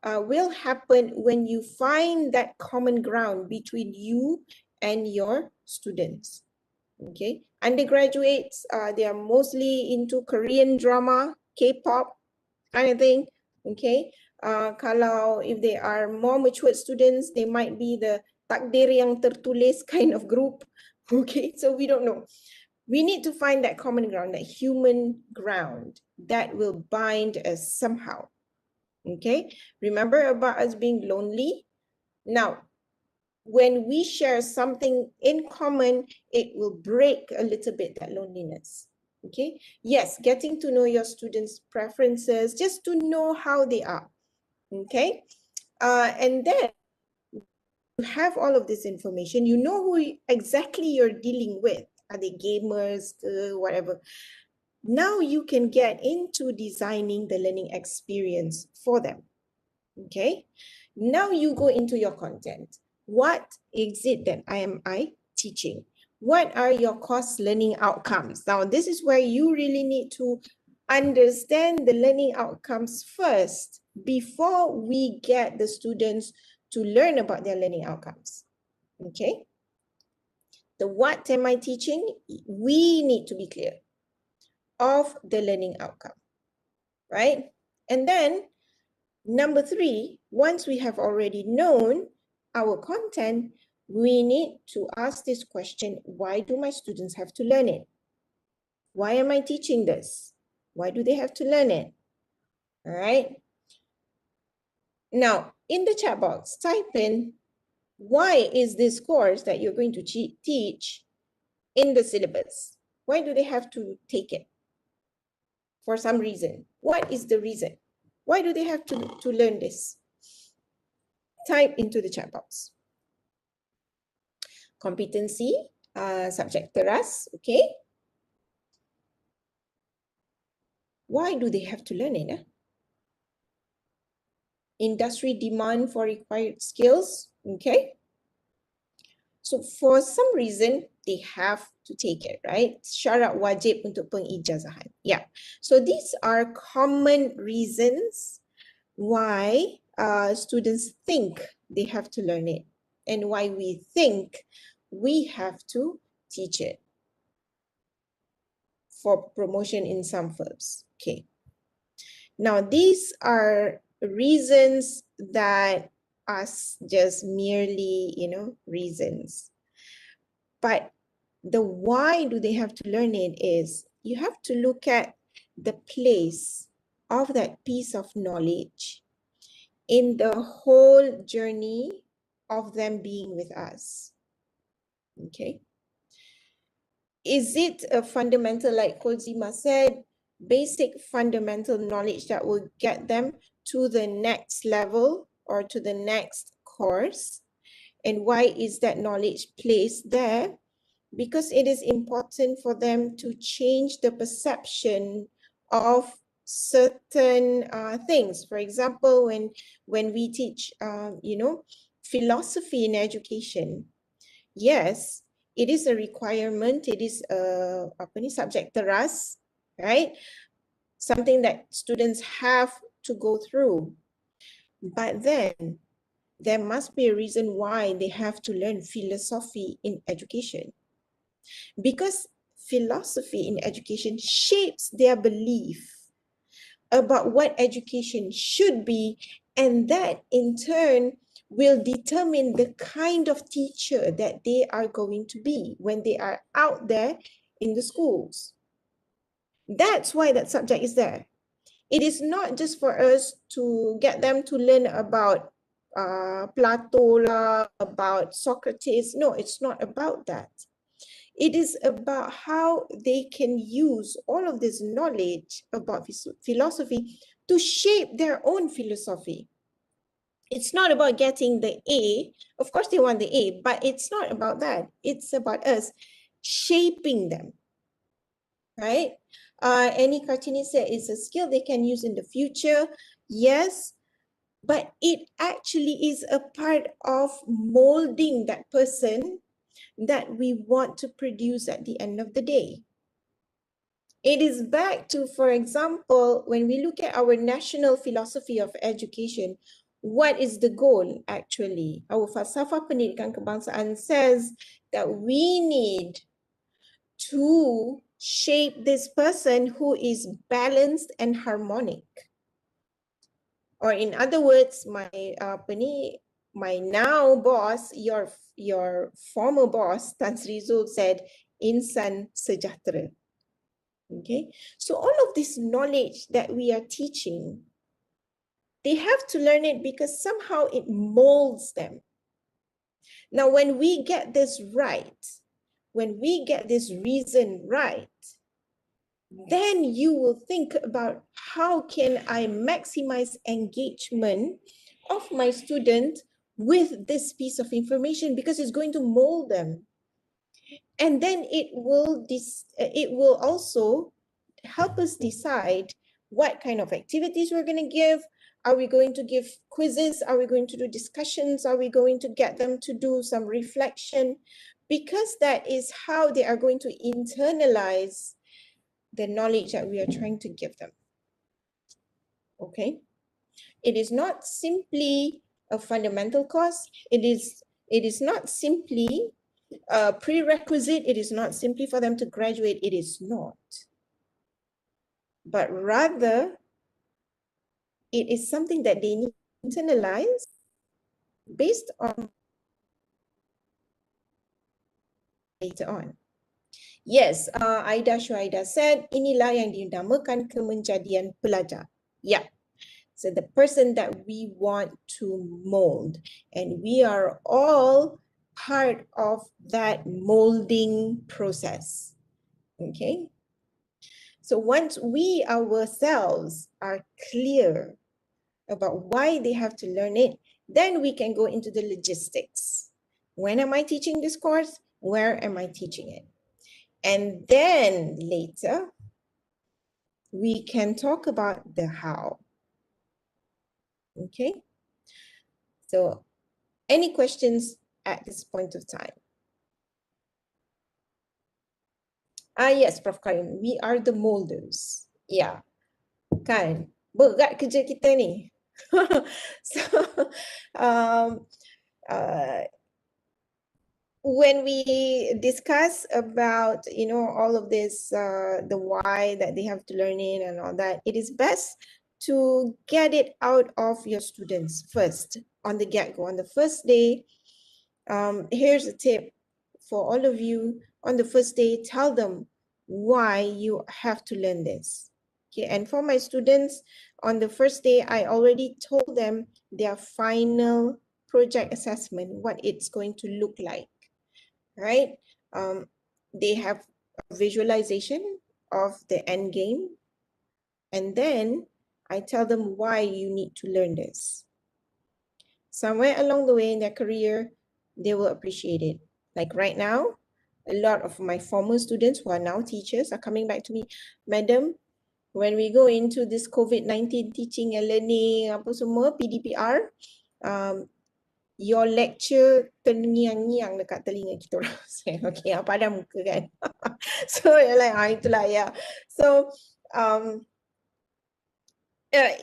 will happen when you find that common ground between you and your students, okay? Undergraduates, they are mostly into Korean drama, K-pop kind of thing, okay? Kalau if they are more matured students, they might be the takdir yang tertulis kind of group, okay? So we don't know. We need to find that common ground, that human ground that will bind us somehow, okay? Remember about us being lonely? Now, when we share something in common, it will break a little bit that loneliness, okay? Yes, getting to know your students' preferences, just to know how they are, okay? And then you have all of this information, you know who exactly you're dealing with. Are they gamers, whatever? Now you can get into designing the learning experience for them, okay? Now you go into your content. What is it that I teaching? What are your course learning outcomes? Now, this is where you really need to understand the learning outcomes first before we get the students to learn about their learning outcomes, okay? The what am I teaching? We need to be clear of the learning outcome, right? And then number 3, once we have already known our content, we need to ask this question: why do my students have to learn it? Why am I teaching this? Why do they have to learn it? All right. Now, in the chat box, type in, why is this course that you're going to teach in the syllabus? Why do they have to take it? For some reason. What is the reason? Why do they have to learn this? Type into the chat box. Competency, subject teras, okay? Why do they have to learn it? Industry demand for required skills, okay? So for some reason, they have to take it, right? Syarat wajib untuk pengijazahan. Yeah. So these are common reasons why students think they have to learn it and why we think we have to teach it for promotion in some firms. Okay. Now, these are reasons that are just merely, reasons. But the why do they have to learn it is you have to look at the place of that piece of knowledge in the whole journey of them being with us. Okay. Is it a fundamental, like Kozima said, basic fundamental knowledge that will get them to the next level or to the next course? And why is that knowledge placed there? Because it is important for them to change the perception of certain things. For example, when we teach, philosophy in education, yes, it is a requirement. It is a subject teras, right? Something that students have to go through. But then there must be a reason why they have to learn philosophy in education. Because philosophy in education shapes their belief about what education should be, and that in turn will determine the kind of teacher that they are going to be when they are out there in the schools. That's why that subject is there. It is not just for us to get them to learn about Plato, about Socrates. No, it's not about that. It is about how they can use all of this knowledge about philosophy to shape their own philosophy. It's not about getting the A. Of course, they want the A, but it's not about that. It's about us shaping them, right? Any cartoonist said it's a skill they can use in the future. Yes, but it actually is a part of molding that person that we want to produce at the end of the day. It is back to, for example, when we look at our national philosophy of education, what is the goal actually? Our falsafah pendidikan kebangsaan says that we need to shape this person who is balanced and harmonic. Or in other words, my now boss, your former boss, Tan Sri Zul, said, insan sejahtera. Okay, so all of this knowledge that we are teaching, they have to learn it because somehow it molds them. Now, when we get this right, when we get this reason right, then you will think about how can I maximize engagement of my student with this piece of information, because it's going to mold them. And then it will also help us decide what kind of activities we're going to give. Are we going to give quizzes? Are we going to do discussions? Are we going to get them to do some reflection? Because that is how they are going to internalize the knowledge that we are trying to give them. Okay? It is not simply a fundamental course. It is not simply a prerequisite. It is not simply for them to graduate. It is not. But rather, it is something that they need to internalize based on later on. Yes, Aida Shuaida said, inilah yang dinamakan kemenjadian pelajar. Yeah. So the person that we want to mold, and we are all part of that molding process. Okay. So once we ourselves are clear about why they have to learn it, then we can go into the logistics. When am I teaching this course? Where am I teaching it? And then later, we can talk about the how. Okay? So any questions at this point of time? Yes, Prof. Karim, we are the molders. Yeah, kan? Berat kerja kita ni. So, when we discuss about, you know, all of this, the why that they have to learn it and all that, it is best to get it out of your students first on the get-go. On the first day, here's a tip for all of you. On the first day, tell them why you have to learn this. Okay, and for my students, on the first day, I already told them their final project assessment, what it's going to look like, right? They have a visualization of the end game, and then I tell them why you need to learn this. Somewhere along the way in their career, they will appreciate it. Like right now, a lot of my former students who are now teachers are coming back to me, Madam, when we go into this COVID-19 teaching and learning, apa semua, PDPR, your lecture terngiang-ngiang dekat telinga kita orang. Okay, padam muka kan. So like, itulah, yeah. So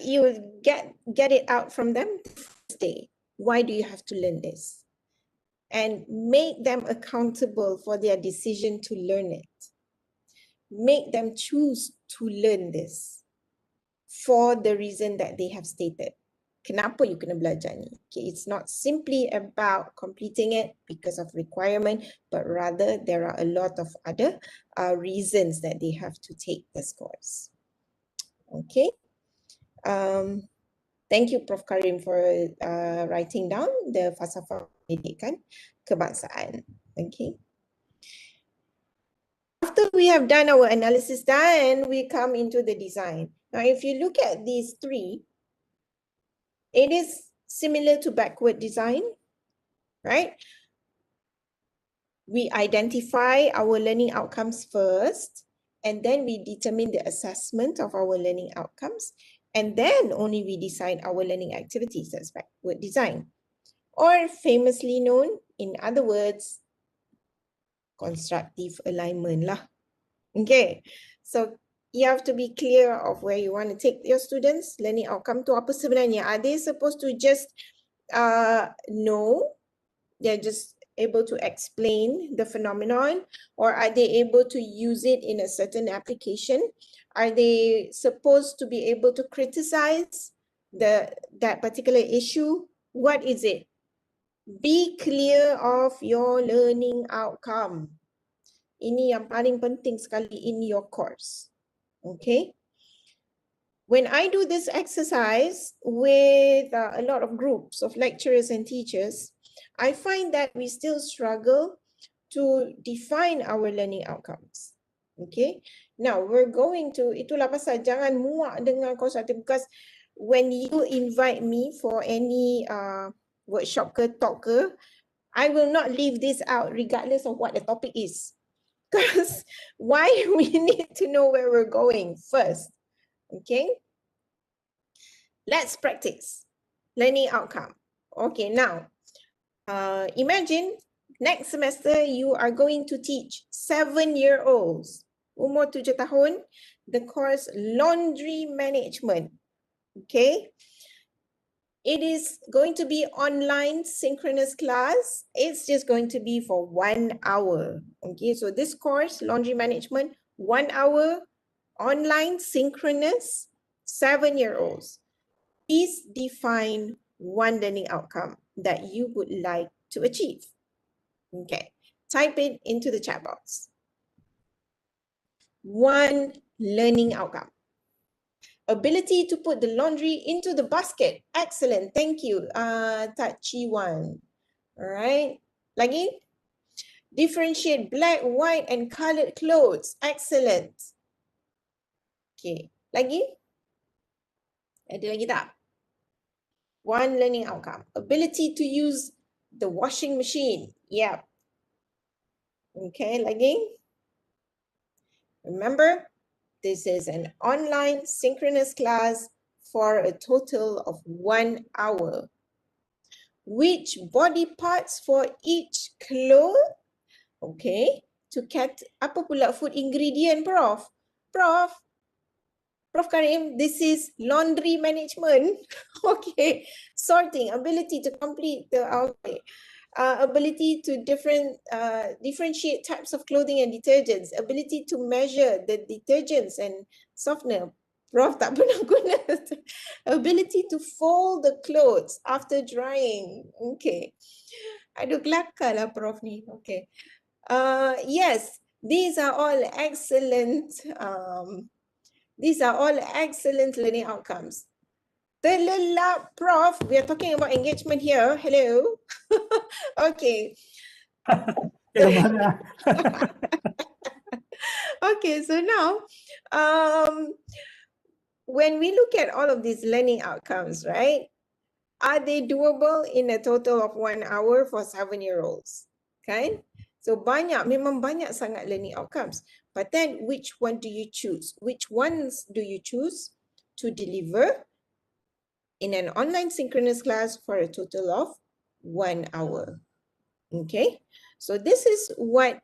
you get it out from them this day. Why do you have to learn this? And make them accountable for their decision to learn it. Make them choose to learn this for the reason that they have stated. Kenapa you kena belajar ni? Okay, it's not simply about completing it because of requirement, but rather there are a lot of other reasons that they have to take this course. Okay. Thank you, Prof. Karim, for writing down the falsafah pendidikan kebangsaan. Okay. After we have done our analysis, then we come into the design. Now, if you look at these three, it is similar to backward design, right? We identify our learning outcomes first, and then we determine the assessment of our learning outcomes, and then only we decide our learning activities. That's backward design, or famously known, in other words, constructive alignment lah. Okay, so you have to be clear of where you want to take your students. Learning outcome tu apa sebenarnya? Are they supposed to just know? They're just able to explain the phenomenon, or are they able to use it in a certain application? Are they supposed to be able to criticize that particular issue? What is it? Be clear of your learning outcome. Ini yang paling penting sekali in your course. Okay. When I do this exercise with a lot of groups of lecturers and teachers, I find that we still struggle to define our learning outcomes. Okay. Now we're going to, itulah pasal jangan muak dengan constructive, because when you invite me for any workshop ke talk ke, I will not leave this out regardless of what the topic is. Because why we need to know where we're going first. Okay. Let's practice learning outcome. Okay, now imagine next semester you are going to teach 7-year-olds, umur 7 tahun, the course laundry management. Okay. It is going to be online synchronous class. It's just going to be for 1 hour. Okay, so this course, laundry management, 1 hour, online synchronous, 7-year-olds. Please define one learning outcome that you would like to achieve. Okay, type it into the chat box. One learning outcome. Ability to put the laundry into the basket. Excellent. Thank you, Tachi One. All right. Lagi? Differentiate black, white, and colored clothes. Excellent. Okay. Lagi? Ada lagi tak? One learning outcome. Ability to use the washing machine. Yep. Okay. Lagi? Remember, this is an online synchronous class for a total of 1 hour. Which body parts for each cloth? Okay, to apa pula food ingredient, Prof? Prof Karim, this is laundry management. Okay, sorting, ability to complete the okay. Ability to differentiate types of clothing and detergents, ability to measure the detergents and softener. Prof tak pernah guna. Ability to fold the clothes after drying. Okay. Aduh, kelakar lah Prof ni. Okay. Yes, these are all excellent. These are all excellent learning outcomes. Terlelap, Prof. We are talking about engagement here. Hello. Okay. Okay, so now, when we look at all of these learning outcomes, right? Are they doable in a total of 1 hour for 7-year-olds? Okay. So memang banyak sangat learning outcomes. But then which one do you choose? Which ones do you choose to deliver in an online synchronous class for a total of 1 hour? Okay, so this is what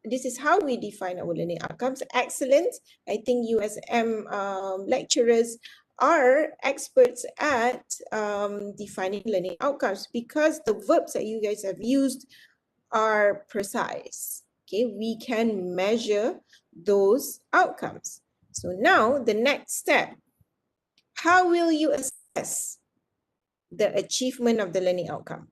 this is how we define our learning outcomes. Excellent. I think USM lecturers are experts at defining learning outcomes because the verbs that you guys have used are precise. Okay, we can measure those outcomes. So now the next step, how will you assess the achievement of the learning outcome?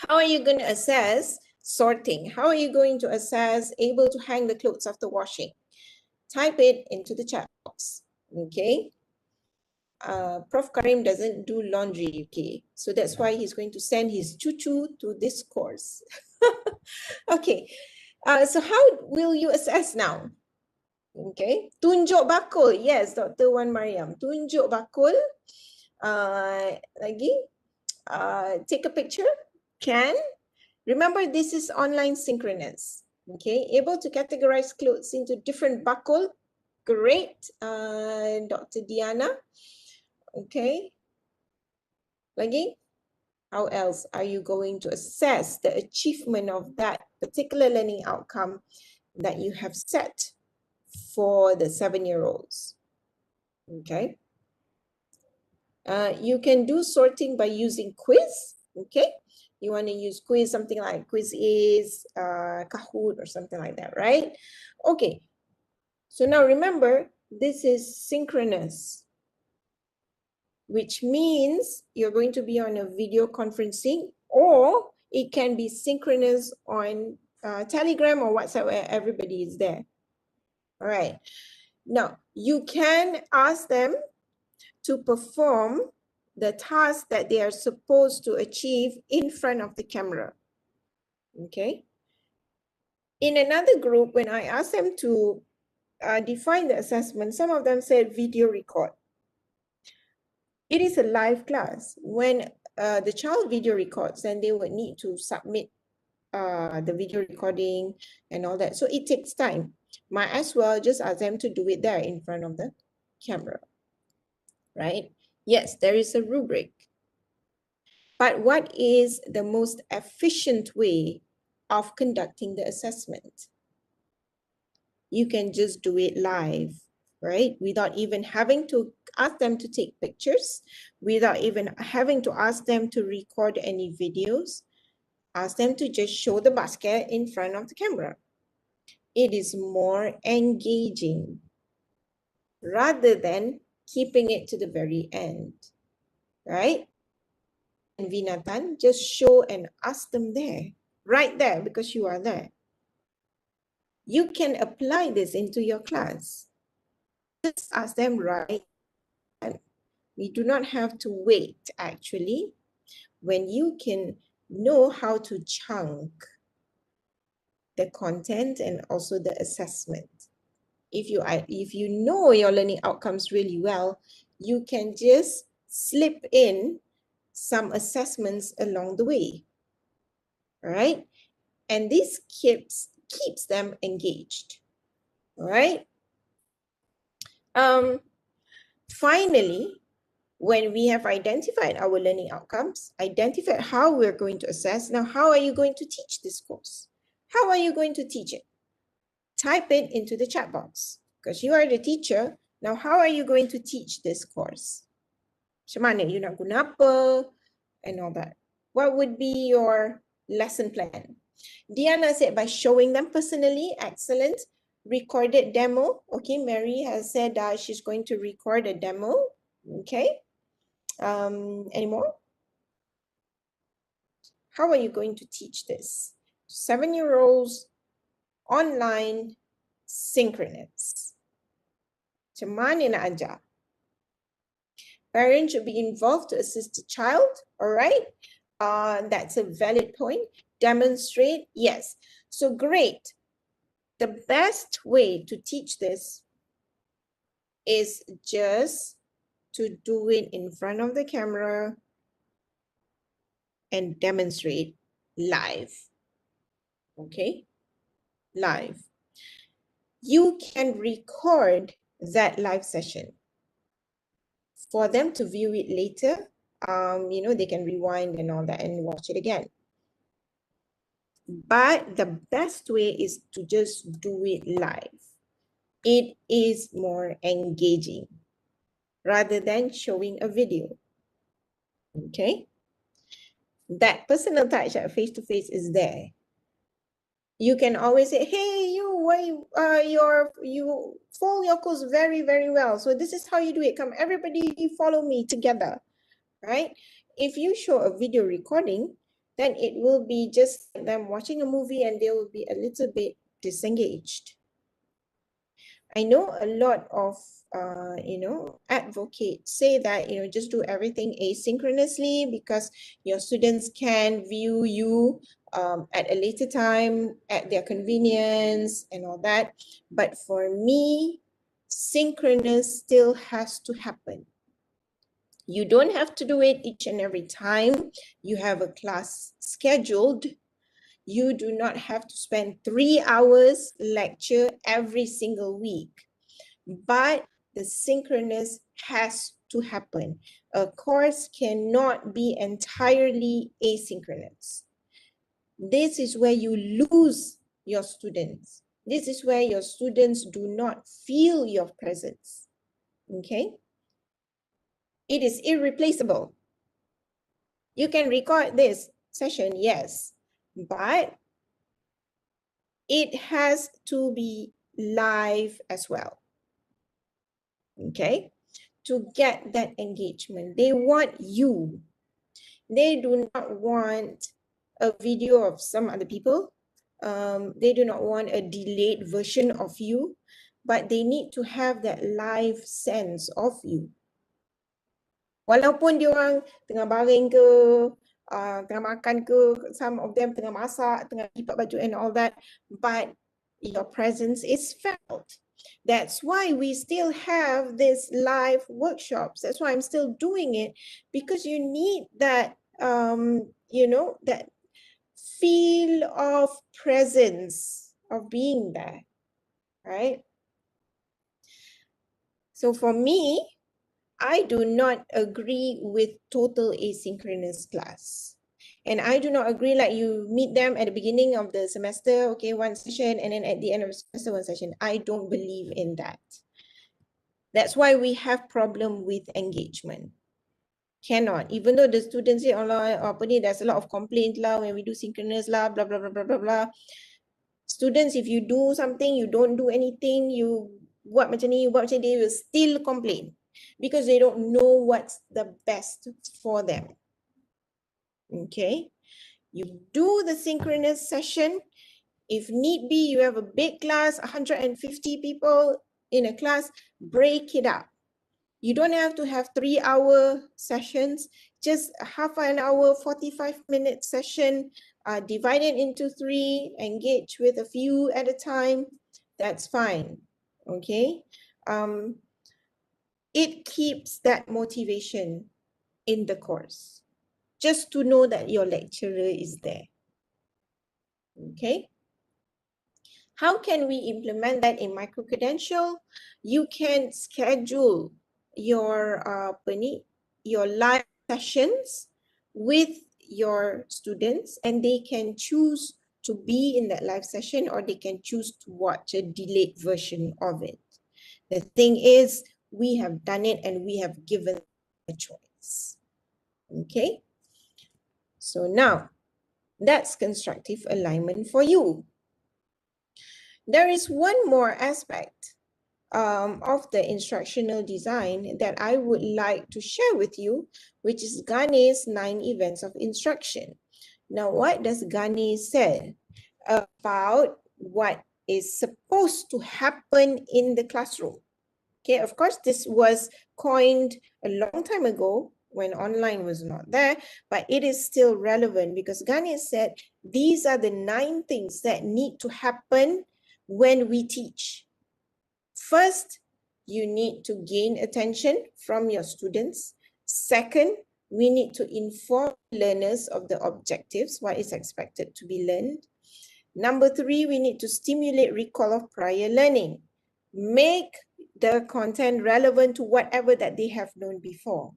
How are you going to assess sorting? How are you going to assess able to hang the clothes after washing? Type it into the chat box. Okay. Prof Karim doesn't do laundry, okay? So that's why he's going to send his choo-choo to this course. Okay. So how will you assess now? Okay. Tunjuk bakul. Yes, Dr. Wan Mariam. Tunjuk bakul. Lagi, take a picture, can. Remember, this is online synchronous. Okay, able to categorize clothes into different bakul. Great, Dr. Diana. Okay, lagi. How else are you going to assess the achievement of that particular learning outcome that you have set for the 7-year-olds? Okay. You can do sorting by using quiz. Okay. You want to use quiz, something like quiz is, Kahoot or something like that, right? Okay. So now remember, this is synchronous, which means you're going to be on a video conferencing, or it can be synchronous on Telegram or WhatsApp where everybody is there. All right. Now, you can ask them to perform the task that they are supposed to achieve in front of the camera. Okay. In another group, when I asked them to define the assessment, some of them said video record. It is a live class. When the child video records, then they would need to submit the video recording and all that. So it takes time. Might as well just ask them to do it there in front of the camera, right? Yes, there is a rubric. But what is the most efficient way of conducting the assessment? You can just do it live, right? Without even having to ask them to take pictures, without even having to ask them to record any videos. Ask them to just show the basket in front of the camera. It is more engaging rather than keeping it to the very end, right? And Vinatan, just show and ask them there, right there, because you are there. You can apply this into your class. Just ask them right. And we do not have to wait, actually, when you can know how to chunk the content and also the assessment. If you know your learning outcomes really well, you can just slip in some assessments along the way. All right? And this keeps them engaged. All right? Finally, when we have identified our learning outcomes, identified how we're going to assess, now how are you going to teach this course? How are you going to teach it? Type it into the chat box because you are the teacher. Now, how are you going to teach this course? Macam mana you nak guna apa and all that? What would be your lesson plan? Diana said by showing them personally. Excellent. Recorded demo. Okay, Mary has said she's going to record a demo. Okay. Any more? How are you going to teach this? 7-year-olds online synchronous. Macam mana nak ajar? Parents should be involved to assist the child. All right. That's a valid point. Demonstrate. Yes. So great. The best way to teach this is just to do it in front of the camera and demonstrate live. Okay. Live. You can record that live session for them to view it later. You know, they can rewind and all that and watch it again. But the best way is to just do it live. It is more engaging rather than showing a video. Okay? That personal touch at face-to-face is there. You can always say, hey, you fold your clothes very, very well. So this is how you do it. Come, everybody follow me together, right? If you show a video recording, then it will be just them watching a movie and they will be a little bit disengaged. I know a lot of, advocates say that, just do everything asynchronously because your students can view you at a later time at their convenience and all that. But for me, synchronous still has to happen. You don't have to do it each and every time you have a class scheduled. You do not have to spend 3 hours lecture every single week, but the synchronous has to happen. A course cannot be entirely asynchronous. This is where you lose your students. This is where your students do not feel your presence, okay? It is irreplaceable. You can record this session, yes, but it has to be live as well, okay? To get that engagement. They want you. They do not want a video of some other people. They do not want a delayed version of you, but they need to have that live sense of you. Walaupun diorang tengah baring ke, tengah makan ke, some of them tengah masak, tengah lipat baju and all that, but your presence is felt. That's why we still have this live workshops. That's why I'm still doing it, because you need that, you know, that feel of presence, of being there, right? So for me, I do not agree with total asynchronous class. And I do not agree like you meet them at the beginning of the semester, okay, one session, and then at the end of the semester, one session. I don't believe in that. That's why we have problem with engagement. Cannot, even though the students say, Allah, there's a lot of complaints lah when we do synchronous lah, blah, blah, blah, blah, blah, blah. Students, if you do something, you don't do anything, you buat macam ni, they will still complain because they don't know what's the best for them. Okay, you do the synchronous session. If need be, you have a big class, 150 people in a class, break it up. You don't have to have 3-hour sessions, just a half an hour, 45-minute session, divided into 3, engage with a few at a time. That's fine, okay? It keeps that motivation in the course, just to know that your lecturer is there, okay? How can we implement that in micro-credential? You can schedule your your live sessions with your students, and they can choose to be in that live session, or they can choose to watch a delayed version of it. The thing is, we have done it and we have given a choice. Okay, so now that's constructive alignment for you. There is one more aspect of the instructional design that I would like to share with you, which is Gane's 9 events of instruction. Now, what does Gane say about what is supposed to happen in the classroom? Okay, of course, this was coined a long time ago when online was not there, but it is still relevant because Gane said these are the 9 things that need to happen when we teach. First, you need to gain attention from your students. Second, we need to inform learners of the objectives, what is expected to be learned. Number 3, we need to stimulate recall of prior learning. Make the content relevant to whatever that they have known before.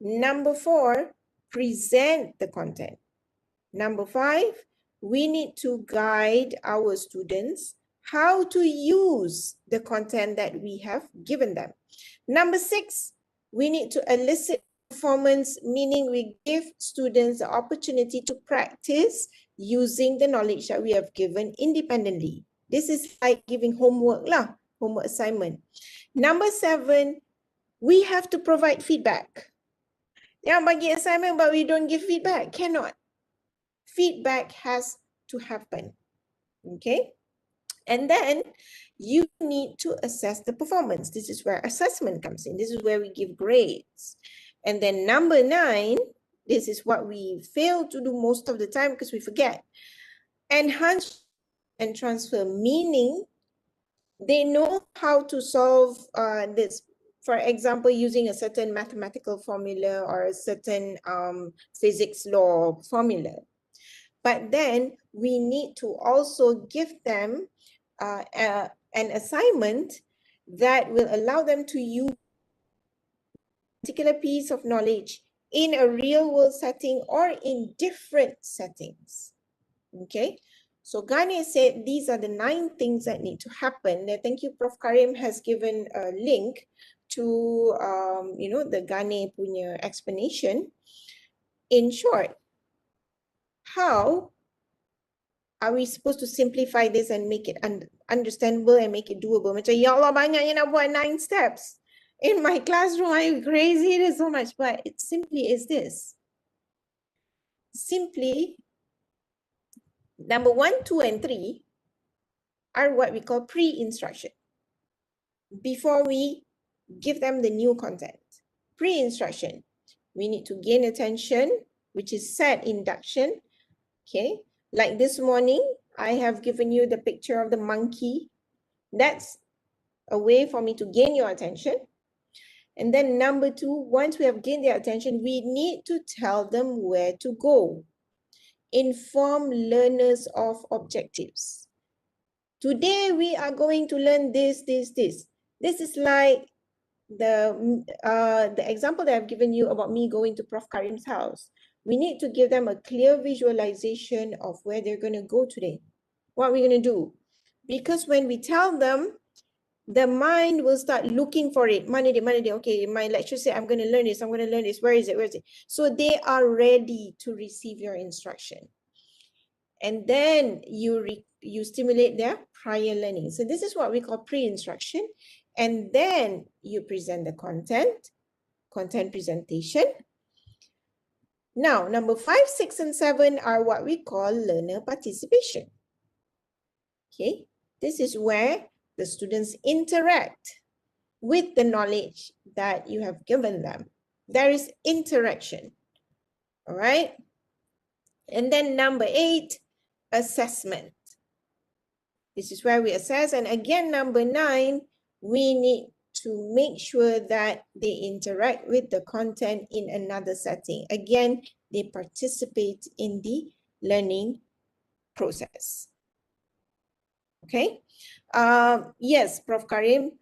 Number 4, present the content. Number 5, we need to guide our students how to use the content that we have given them. Number 6, we need to elicit performance, meaning we give students the opportunity to practice using the knowledge that we have given independently. This is like giving homework lah, homework assignment. Number 7, we have to provide feedback. Yang bagi assignment but we don't give feedback, cannot. Feedback has to happen, okay? And then you need to assess the performance. This is where assessment comes in. This is where we give grades. And then number 9, this is what we fail to do most of the time because we forget. Enhance and transfer, meaning they know how to solve this For example, using a certain mathematical formula or a certain physics law formula. But then we need to also give them an assignment that will allow them to use a particular piece of knowledge in a real world setting or in different settings. Okay, so Ghani said these are the 9 things that need to happen. And thank you, Prof. Karim has given a link to the Ghani punya explanation. In short, how are we supposed to simplify this and make it understandable and make it doable? Macam, ya Allah, banyaknya nak buat 9 steps. In my classroom, I'm crazy, there's so much, but it simply is this. Simply, number 1, 2, and 3 are what we call pre-instruction. Before we give them the new content. Pre-instruction, we need to gain attention, which is set induction. Okay, like this morning, I have given you the picture of the monkey. That's a way for me to gain your attention. And then number 2, once we have gained their attention, we need to tell them where to go. Inform learners of objectives. Today, we are going to learn this, this, this. This is like the example that I've given you about me going to Prof. Karim's house. We need to give them a clear visualization of where they're going to go today. What we're going to do. Because when we tell them, the mind will start looking for it. Monday, okay, my lecturer said I'm going to learn this, I'm going to learn this. Where is it? Where is it? So they are ready to receive your instruction. And then you stimulate their prior learning. So this is what we call pre-instruction. And then you present the content presentation. Now, number 5, 6, and 7 are what we call learner participation. Okay, this is where the students interact with the knowledge that you have given them. There is interaction, all right? And then number 8, assessment. This is where we assess. And again, number 9, we need to make sure that they interact with the content in another setting. Again, they participate in the learning process. Okay. Yes, Prof. Karim,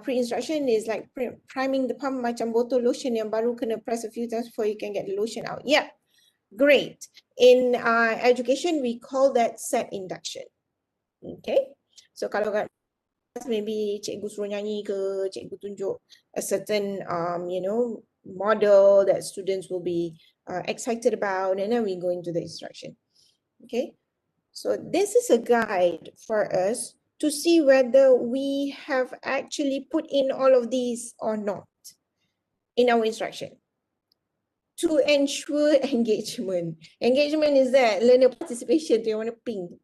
pre-instruction is like priming the pump macam botol lotion yang baru kena press a few times before you can get the lotion out. Yeah, great. In education, we call that set induction. Okay. So kalau maybe cikgu suruh nyanyi ke, cikgu tunjuk a certain model that students will be excited about, and then we go into the instruction. Okay, so this is a guide for us to see whether we have actually put in all of these or not in our instruction to ensure engagement. Engagement is that learner participation, do you want to ping?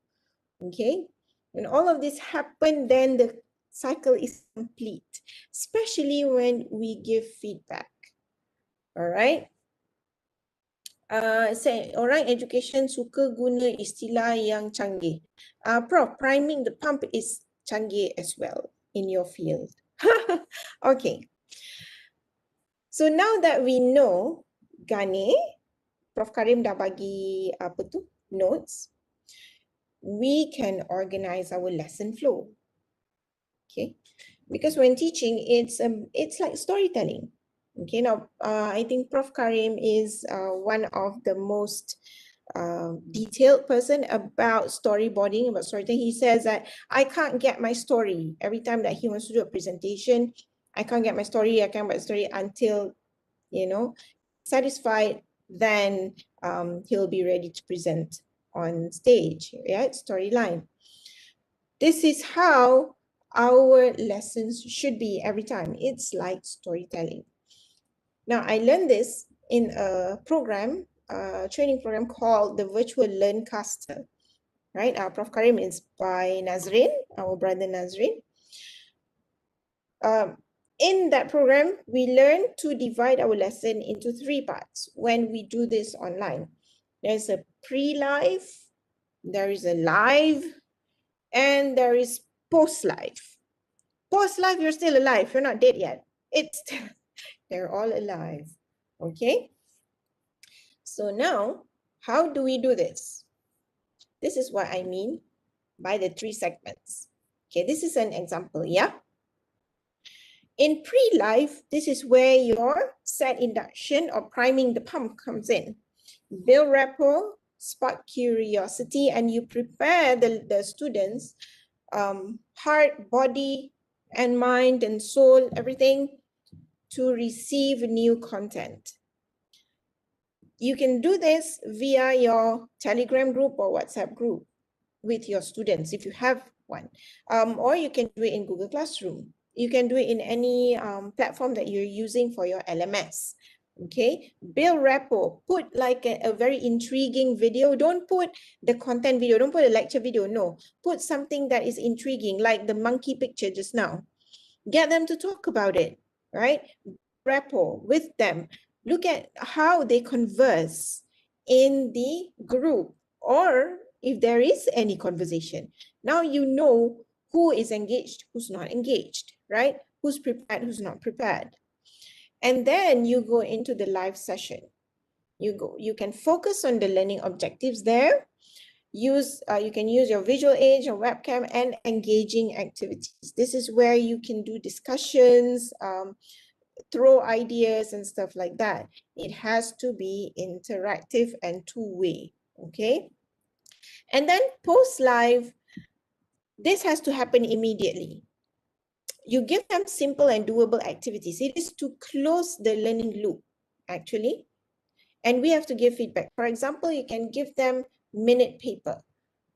Okay, when all of this happen, then the cycle is complete, especially when we give feedback. All right. Orang education suka guna istilah yang canggih. Prof, priming the pump is canggih as well in your field. Okay. So now that we know Ghani, Prof Karim dah bagi notes, we can organize our lesson flow. Okay, because when teaching, it's like storytelling. Okay, now I think Prof Karim is one of the most detailed person about storyboarding, about storytelling. He says that I can't get my story every time that he wants to do a presentation. I can't get my story. I can't get my story until, satisfied. Then he'll be ready to present on stage. Yeah, storyline. This is how our lessons should be every time. It's like storytelling. Now, I learned this in a program, training program called the Virtual Learncaster, right? Prof Karim is by Nazrin, our brother Nazrin. In that program, we learn to divide our lesson into 3 parts when we do this online. There's a pre-live, there is a live, and there is post-live. Post-live, you're still alive, you're not dead yet. they're all alive. Okay. So now, how do we do this? This is what I mean by the 3 segments. Okay, this is an example, yeah? In pre-life, this is where your set induction or priming the pump comes in. Build rapport, spark curiosity, and you prepare the students' heart, body, and mind and soul, everything, to receive new content. You can do this via your Telegram group or WhatsApp group with your students if you have one, or you can do it in Google Classroom. You can do it in any platform that you're using for your LMS. Okay, build rapport, put like a very intriguing video. Don't put the content video, don't put a lecture video, no. Put something that is intriguing, like the monkey picture just now. Get them to talk about it, right? Rapport with them. Look at how they converse in the group, or if there is any conversation. Now you know who is engaged, who's not engaged, right? Who's prepared, who's not prepared. And then you go into the live session. You can focus on the learning objectives there. You can use your visual aids, your webcam, and engaging activities. This is where you can do discussions, throw ideas and stuff like that. It has to be interactive and two-way, okay? And then post-live, this has to happen immediately. You give them simple and doable activities. It is to close the learning loop, actually. And we have to give feedback. For example, you can give them minute paper,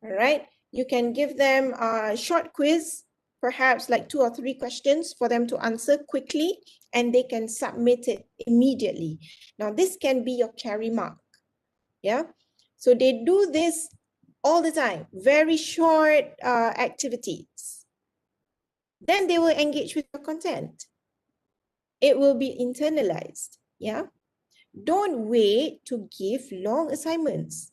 all right? You can give them a short quiz, perhaps like 2 or 3 questions for them to answer quickly, and they can submit it immediately. Now, this can be your carry mark, yeah? So they do this all the time, very short activities. Then they will engage with your content. It will be internalized, yeah? Don't wait to give long assignments.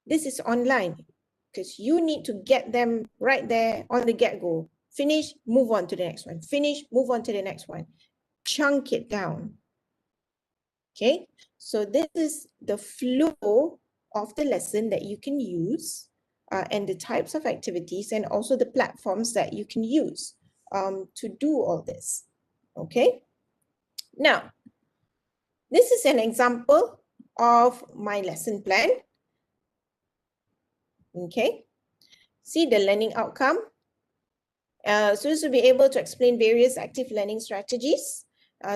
This is online because you need to get them right there on the get-go. Finish, move on to the next one. Finish, move on to the next one. Chunk it down. Okay, so this is the flow of the lesson that you can use and the types of activities and also the platforms that you can use to do all this. Okay, now, this is an example of my lesson plan. Okay, see the learning outcome. Students will be able to explain various active learning strategies.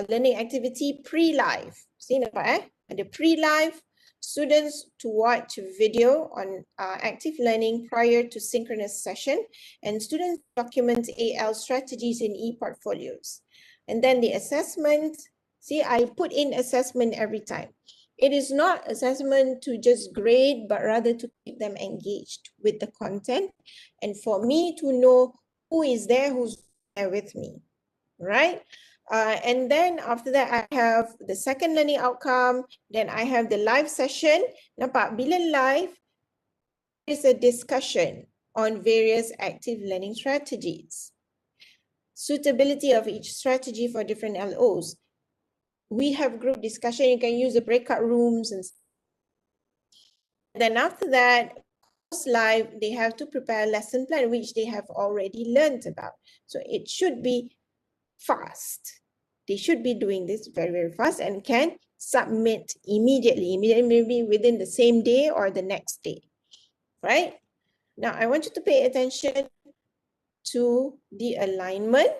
Learning activity pre-live. See nampak eh? Ada pre-live, students to watch video on active learning prior to synchronous session, and students document AL strategies in e-portfolios. And then the assessment, see I put in assessment every time. It is not assessment to just grade, but rather to keep them engaged with the content and for me to know who is there, who's there with me, right? And then after that, I have the second learning outcome. Then I have the live session. Nampak, bila live, is a discussion on various active learning strategies. Suitability of each strategy for different LOs. We have group discussion. You can use the breakout rooms. And then after that, live, they have to prepare a lesson plan, which they have already learned about. So it should be fast. They should be doing this very, very fast and can submit immediately, maybe within the same day or the next day, right? Now, I want you to pay attention to the alignment.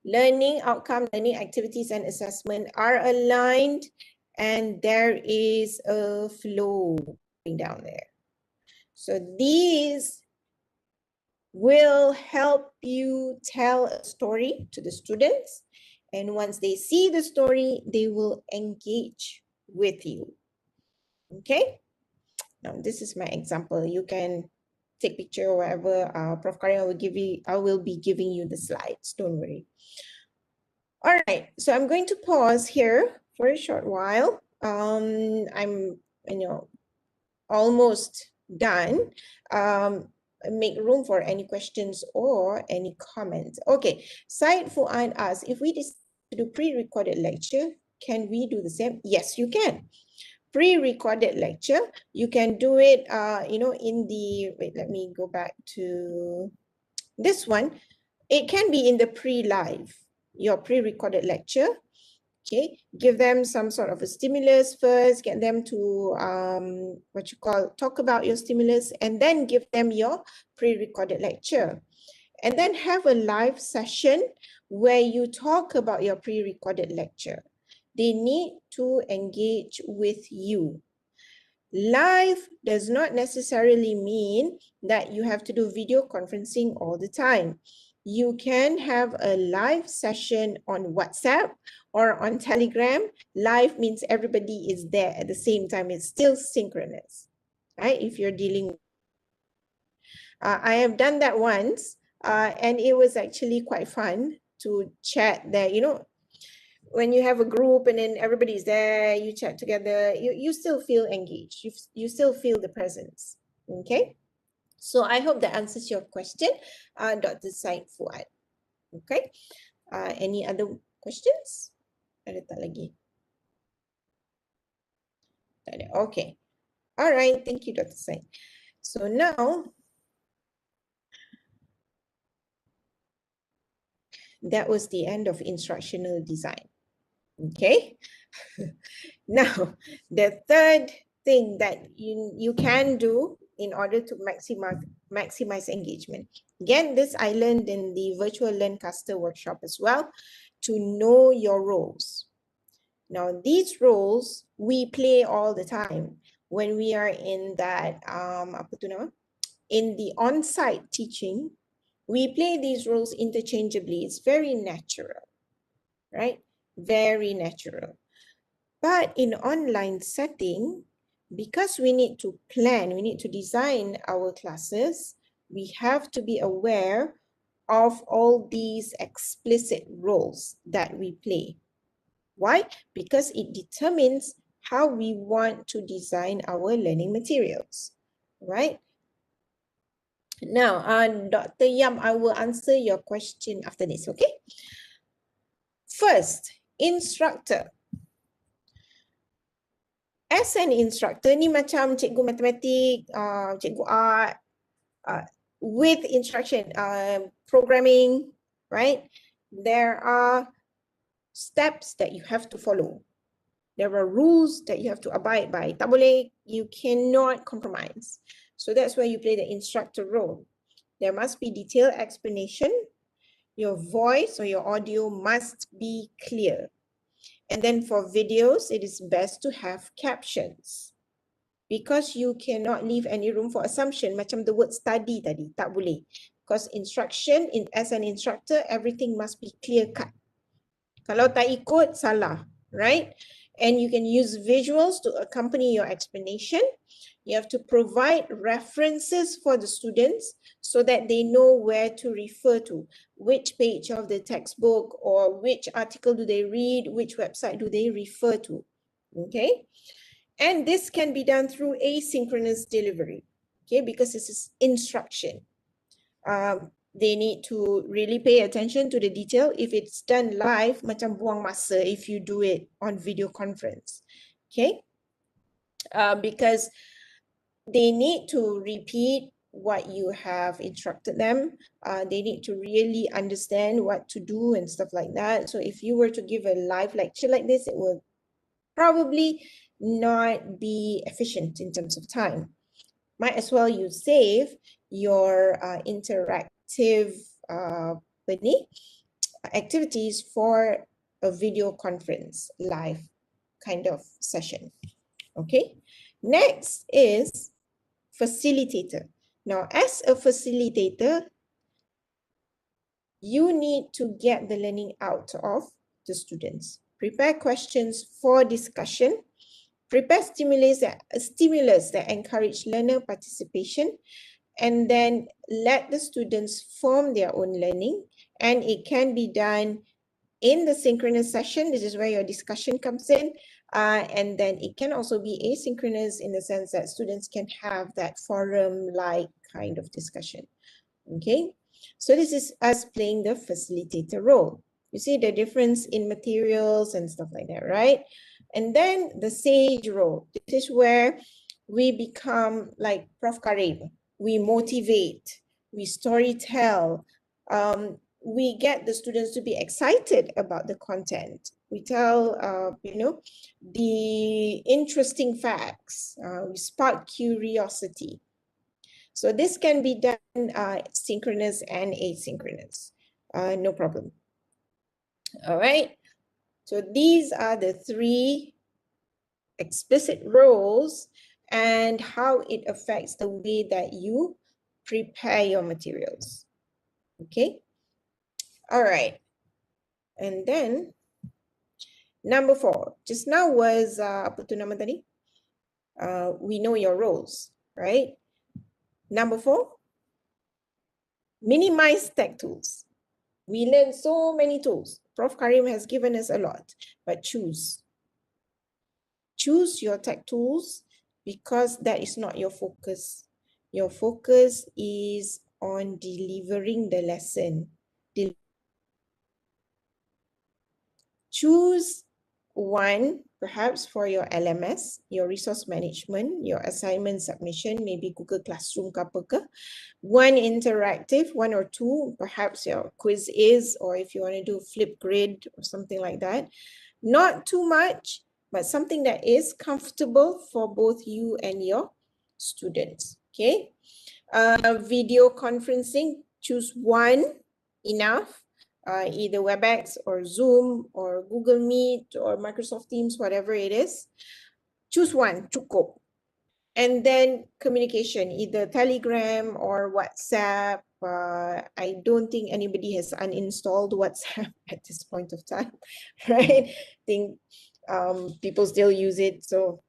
Learning outcome, learning activities and assessment are aligned and there is a flow down there. So these will help you tell a story to the students. And once they see the story, they will engage with you. Okay? Now, this is my example. You can take picture or whatever. Prof. Karim I will be giving you the slides. Don't worry. All right. So I'm going to pause here for a short while. I'm, almost done. make room for any questions or any comments. Okay, Syed Fuad asks, if we decide to do pre-recorded lecture, can we do the same? Yes, you can. Pre-recorded lecture, you can do it, in the, wait, let me go back to this one. It can be in the pre-live, your pre-recorded lecture. Okay, give them some sort of a stimulus first, get them to talk about your stimulus, and then give them your pre-recorded lecture. And then have a live session where you talk about your pre-recorded lecture. They need to engage with you. Live does not necessarily mean that you have to do video conferencing all the time. You can have a live session on WhatsApp or on Telegram. Live means everybody is there at the same time. It's still synchronous, right? If you're dealing, I have done that once, and it was actually quite fun to chat there. When you have a group and then everybody's there, you chat together, you still feel engaged. You still feel the presence, okay? So I hope that answers your question, Dr. Syed Fuad. Okay, any other questions? Ada tak lagi? Tak ada. Okay, all right, thank you, Dr. Syed. So now, that was the end of instructional design. Okay, now the third thing that you can do in order to maximize engagement. Again, this I learned in the virtual Learncaster workshop as well, to know your roles. Now, these roles we play all the time when we are in that in the on-site teaching. We play these roles interchangeably. It's very natural, right? Very natural. But in online setting, because we need to plan, we need to design our classes, we have to be aware of all these explicit roles that we play. Why? Because it determines how we want to design our learning materials, right? Now, Dr. Yam, I will answer your question after this, okay? First, instructor. As an instructor, ni macam cikgu matematik, cikgu art, with instruction, programming, right? There are steps that you have to follow. There are rules that you have to abide by. Tak boleh, you cannot compromise. So that's where you play the instructor role. There must be detailed explanation. Your voice or your audio must be clear. And then for videos, it is best to have captions, because you cannot leave any room for assumption. Macam the word study tadi, tak boleh. Because instruction, as an instructor, everything must be clear cut. Kalau tak ikut, salah, right? And you can use visuals to accompany your explanation. You have to provide references for the students so that they know where to refer to, which page of the textbook or which article do they read, which website do they refer to, okay? And this can be done through asynchronous delivery, okay? Because this is instruction. They need to really pay attention to the detail. If it's done live, macam buang masa if you do it on video conference, okay? Because they need to repeat what you have instructed them. They need to really understand what to do and stuff like that. So if you were to give a live lecture like this, it will probably not be efficient in terms of time. Might as well you save your interactive activities for a video conference live kind of session. Okay, next is facilitator. Now, as a facilitator, you need to get the learning out of the students. Prepare questions for discussion. Prepare stimulus that encourage learner participation, and then let the students form their own learning. And it can be done in the synchronous session. This is where your discussion comes in. And then it can also be asynchronous in the sense that students can have that forum-like kind of discussion. Okay, so this is us playing the facilitator role. You see the difference in materials and stuff like that, right? And then the sage role. This is where we become like Prof. Karim. We motivate, we storytell, we get the students to be excited about the content. We tell, the interesting facts. We spark curiosity. So this can be done synchronous and asynchronous, no problem. All right. So these are the three explicit roles and how it affects the way that you prepare your materials. Okay. All right. And then number 4, just now was apa tu nama tadi? We know your roles, right? Number 4, minimize tech tools. We learn so many tools. Prof. Karim has given us a lot, but choose. Choose your tech tools because that is not your focus. Your focus is on delivering the lesson. Choose one, perhaps for your LMS, your resource management, your assignment submission, maybe Google Classroom ke apa ke. One interactive, 1 or 2, perhaps your quiz is, or if you want to do Flipgrid or something like that. Not too much, but something that is comfortable for both you and your students, okay? Video conferencing, choose one, enough. Either WebEx or Zoom or Google Meet or Microsoft Teams, whatever it is. Choose one, cukup. And then communication, either Telegram or WhatsApp. I don't think anybody has uninstalled WhatsApp at this point of time, right? I think people still use it. So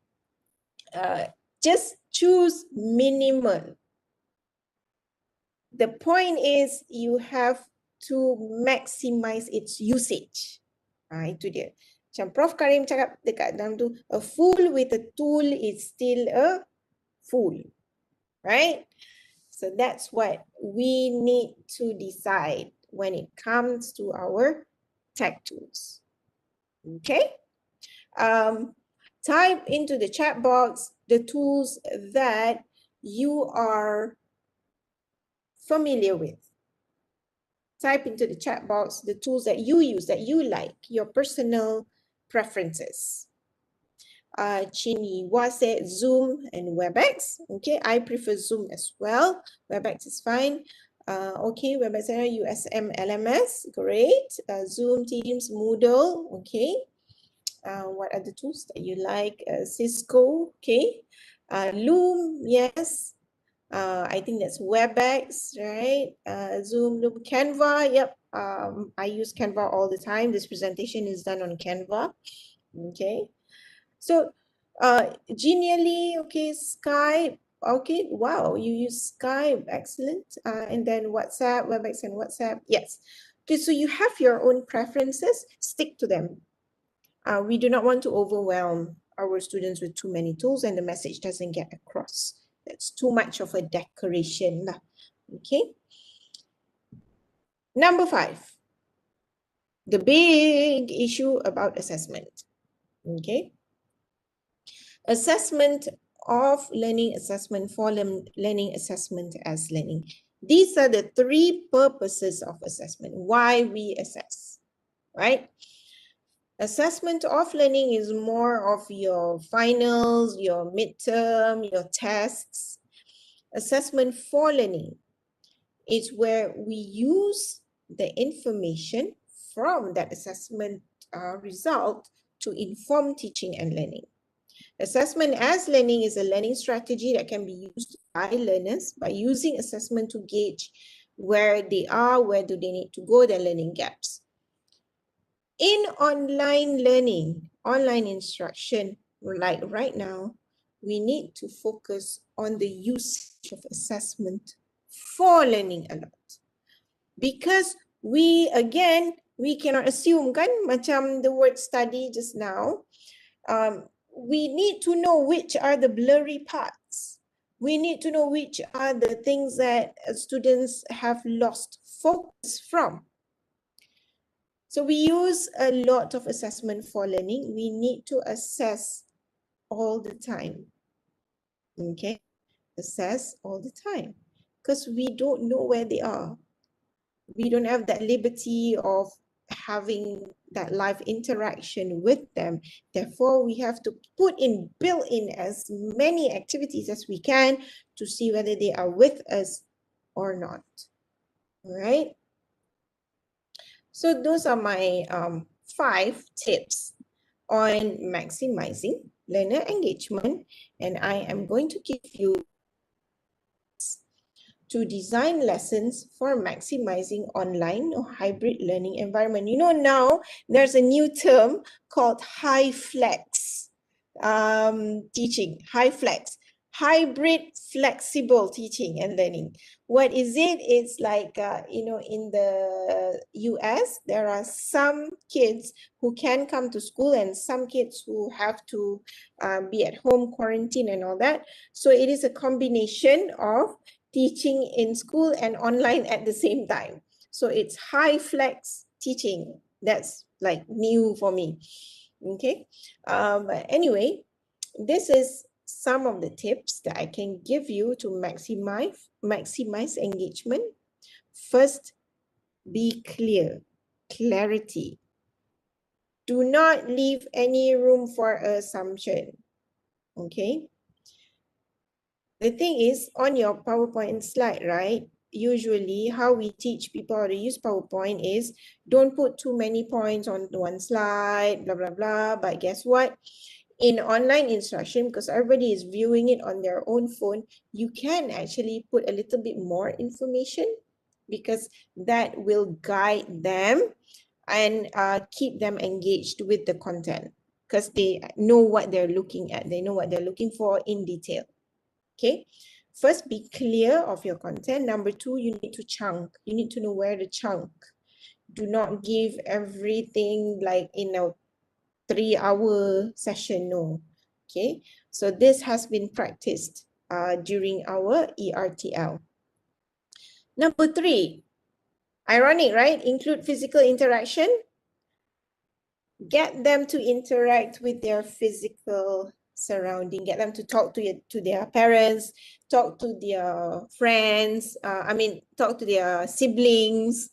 just choose minimal. The point is you have to maximize its usage. Itu dia. Macam Prof. Karim cakap dekat dalam tu, a fool with a tool is still a fool, right? So that's what we need to decide when it comes to our tech tools. Okay? Type into the chat box the tools that you are familiar with. Type into the chat box the tools that you use, that you like, your personal preferences. Chini said Zoom and WebEx. Okay, I prefer Zoom as well. WebEx is fine. Okay, WebEx USM LMS, great. Zoom, Teams, Moodle, okay. What are the tools that you like? Cisco, okay. Loom, yes. I think that's WebEx, right? Zoom, Loom, Canva, yep. I use Canva all the time. This presentation is done on Canva, okay. So, Genially, okay, Skype, okay, wow, you use Skype, excellent. And then WhatsApp, WebEx and WhatsApp, yes. Okay, so you have your own preferences, stick to them. We do not want to overwhelm our students with too many tools and the message doesn't get across. That's too much of a decoration, okay? Number 5, the big issue about assessment, okay? Assessment of learning, assessment for learning, assessment as learning. These are the 3 purposes of assessment, why we assess, right? Assessment of learning is more of your finals, your midterm, your tests. Assessment for learning is where we use the information from that assessment result to inform teaching and learning. Assessment as learning is a learning strategy that can be used by learners by using assessment to gauge where they are, where do they need to go, their learning gaps. In online learning, online instruction, like right now, we need to focus on the usage of assessment for learning a lot. Because we cannot assume, kan, macam the word study just now, we need to know which are the blurry parts. We need to know which are the things that students have lost focus from. So we use a lot of assessment for learning. We need to assess all the time. Okay, assess all the time because we don't know where they are. We don't have that liberty of having that live interaction with them. Therefore, we have to build in as many activities as we can to see whether they are with us or not. All right. So those are my 5 tips on maximizing learner engagement, and I am going to give you to design lessons for maximizing online or hybrid learning environment. You know, now there's a new term called high flex teaching, high flex, hybrid flexible teaching and learning. What is it? It's like, you know, in the US, there are some kids who can come to school and some kids who have to be at home, quarantine and all that. So it is a combination of teaching in school and online at the same time. So it's high flex teaching. That's like new for me. Okay. But anyway, this is some of the tips that I can give you to maximize engagement. First, be clear, clarity. Do not leave any room for assumption. Okay. The thing is, on your PowerPoint slide, right? Usually how we teach people how to use PowerPoint is don't put too many points on one slide, blah, blah, blah. But guess what? In online instruction, because everybody is viewing it on their own phone, you can actually put a little bit more information because that will guide them and keep them engaged with the content because they know what they're looking at. They know what they're looking for in detail. Okay, first be clear of your content. Number 2, you need to chunk. You need to know where to chunk. Do not give everything like in a 3-hour session, no. Okay, so this has been practiced during our ERTL. Number 3, ironic, right? Include physical interaction. Get them to interact with their physical surrounding, get them to talk to their parents, talk to their friends, talk to their siblings,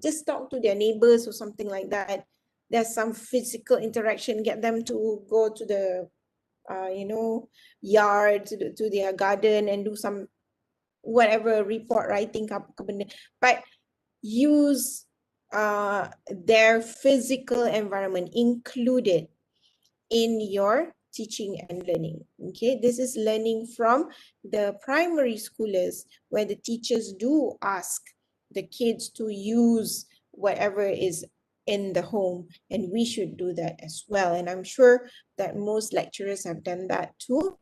just talk to their neighbors or something like that. There's some physical interaction, get them to go to the, yard, to their garden and do some whatever report writing, but use their physical environment included in your teaching and learning. Okay, this is learning from the primary schoolers where the teachers do ask the kids to use whatever is in the home, and we should do that as well. And I'm sure that most lecturers have done that too.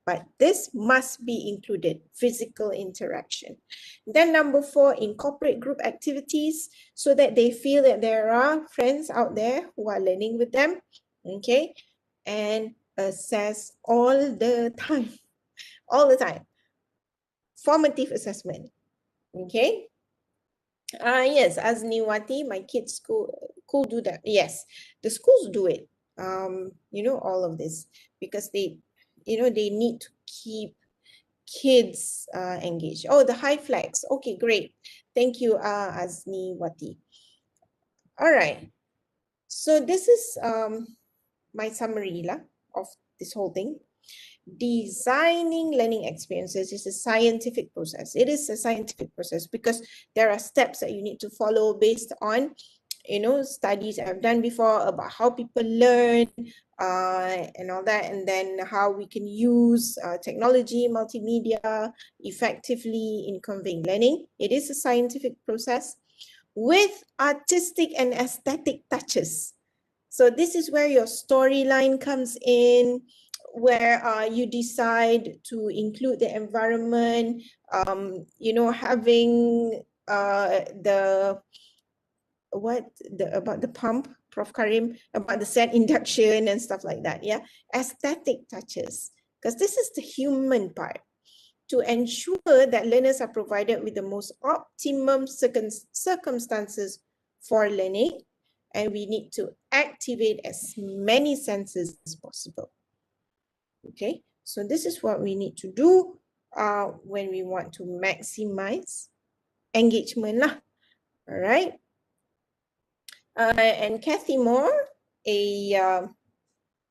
But this must be included, physical interaction. Then number 4, incorporate group activities so that they feel that there are friends out there who are learning with them. Okay, and assess all the time, all the time. Formative assessment. Okay. Yes, as Niwati, my kids' school do that. Yes, the schools do it. You know, all of this because they need to keep kids engaged. Oh, the high flags. Okay, great. Thank you, Asniwati. All right. So this is my summary of this whole thing. Designing learning experiences is a scientific process. It is a scientific process because there are steps that you need to follow based on, studies I've done before about how people learn and all that, and then how we can use technology, multimedia effectively in conveying learning. It is a scientific process with artistic and aesthetic touches. So this is where your storyline comes in, where you decide to include the environment, having about the pump, Prof. Karim, about the set induction and stuff like that, yeah? Aesthetic touches, because this is the human part. to ensure that learners are provided with the most optimum circumstances for learning, and we need to activate as many senses as possible. Okay, so this is what we need to do when we want to maximize engagement lah. All right. And Kathy Moore, a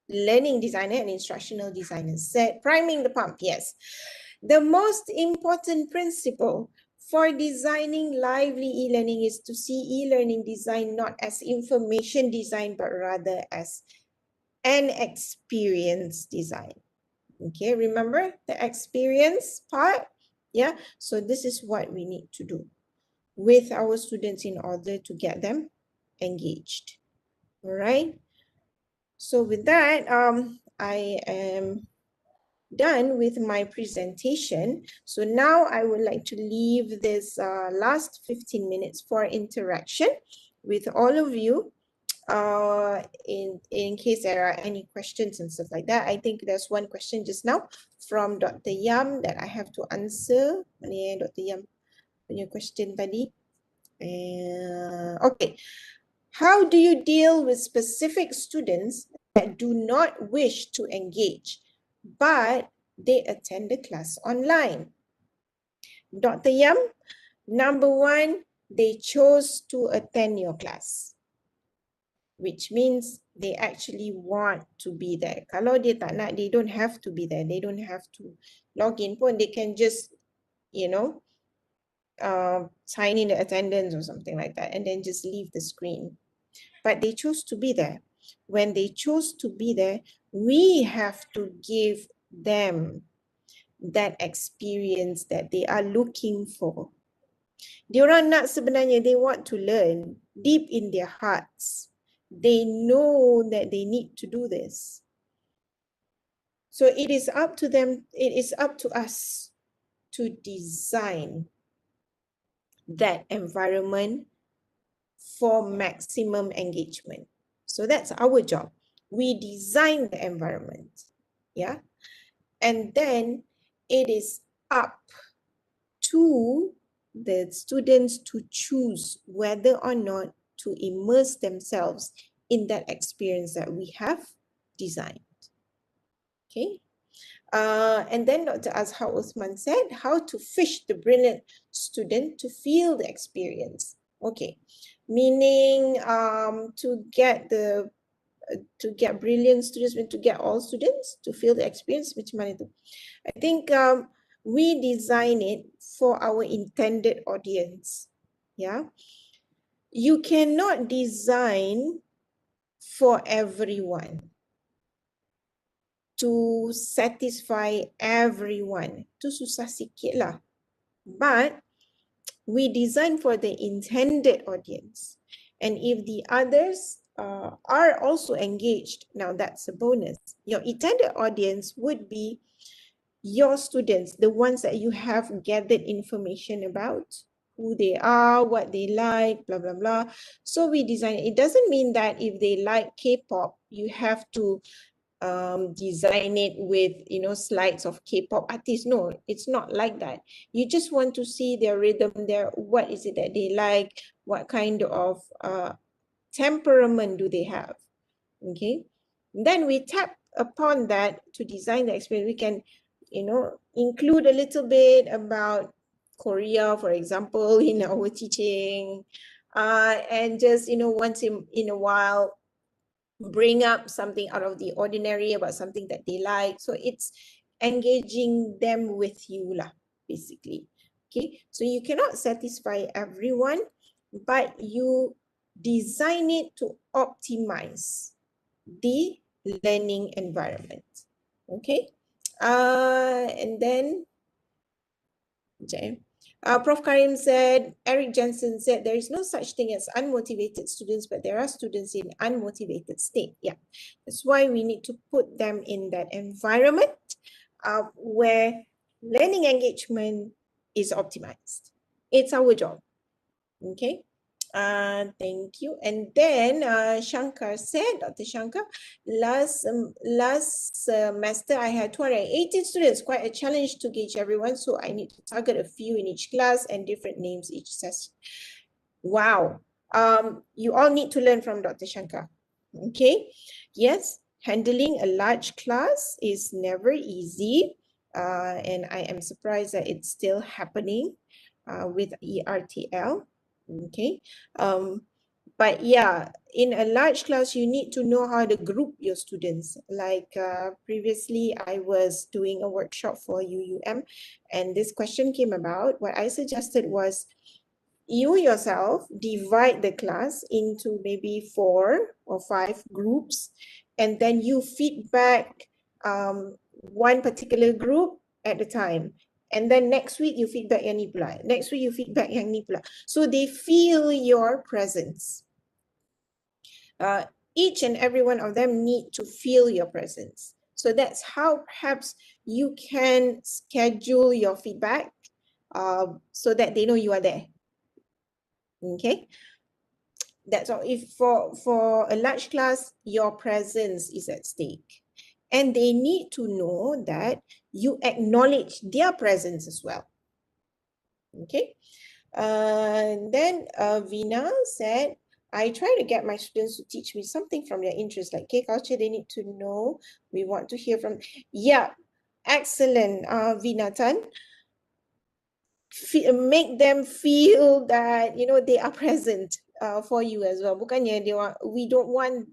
learning designer and instructional designer, said, priming the pump, yes. The most important principle for designing lively e-learning is to see e-learning design not as information design, but rather as an experience design. Okay, remember the experience part? Yeah, so this is what we need to do with our students in order to get them engaged. All right. So with that, I am done with my presentation. So now I would like to leave this last 15 minutes for interaction with all of you. In case there are any questions and stuff like that. I think there's one question just now from Dr. Yam that I have to answer. Mana Dr. Yam punya question tadi? Okay. How do you deal with specific students that do not wish to engage, but they attend the class online? Dr. Yam, number one, they chose to attend your class, which means they actually want to be there. Kalau dia tak nak, they don't have to be there. They don't have to log in pun. They can just, you know, sign in the attendance or something like that and then just leave the screen. But they chose to be there. When they chose to be there, we have to give them that experience that they are looking for. Diorang nak sebenarnya, they want to learn deep in their hearts. They know that they need to do this. So it is up to them, it is up to us to design that environment for maximum engagement. So that's our job. We design the environment, yeah? And then it is up to the students to choose whether or not to immerse themselves in that experience that we have designed. Okay. And then Dr. Azhar Uthman said, how to fish the brilliant student to feel the experience. Okay, meaning to get brilliant students, to get all students to feel the experience. Macam mana tu? I think we design it for our intended audience. Yeah, you cannot design for everyone to satisfy everyone. Tu susah sikit lah. But we design for the intended audience. And if the others are also engaged, now that's a bonus. Your intended audience would be your students, the ones that you have gathered information about, who they are, what they like, blah, blah, blah. So we design it. It doesn't mean that if they like K-pop, you have to design it with, you know, slides of K-pop artists. No, it's not like that. You just want to see their rhythm, what is it that they like, what kind of temperament do they have, okay? Then we tap upon that to design the experience. We can, you know, include a little bit about Korea, for example, in our teaching, and just, you know, once in a while, bring up something out of the ordinary about something that they like. So it's engaging them with you lah, basically. Okay, so you cannot satisfy everyone, but you design it to optimize the learning environment. Okay, and then Prof. Karim said, Eric Jensen said, there is no such thing as unmotivated students, but there are students in unmotivated state. Yeah, that's why we need to put them in that environment where learning engagement is optimized. It's our job, okay? Thank you. And then Shankar said, Dr. Shankar, last semester I had 218 students, quite a challenge to gauge everyone. So I need to target a few in each class and different names each session. Wow. You all need to learn from Dr. Shankar. Okay. Yes, handling a large class is never easy. And I am surprised that it's still happening with ERTL. Okay. But yeah, in a large class, you need to know how to group your students. Like previously, I was doing a workshop for UUM, and this question came about. What I suggested was, you yourself divide the class into maybe 4 or 5 groups, and then you feedback one particular group at a time. And then next week you feedback yang ni pula. Next week you feedback yang ni pula. So they feel your presence. Each and every one of them need to feel your presence. So that's how perhaps you can schedule your feedback so that they know you are there. Okay, that's all. If for a large class, your presence is at stake, and they need to know that you acknowledge their presence as well. Okay, then Vina said, I try to get my students to teach me something from their interest, like K culture. They need to know. We want to hear from. Yeah, excellent, Vina Tan. Make them feel that, you know, they are present for you as well. Bukannya we don't want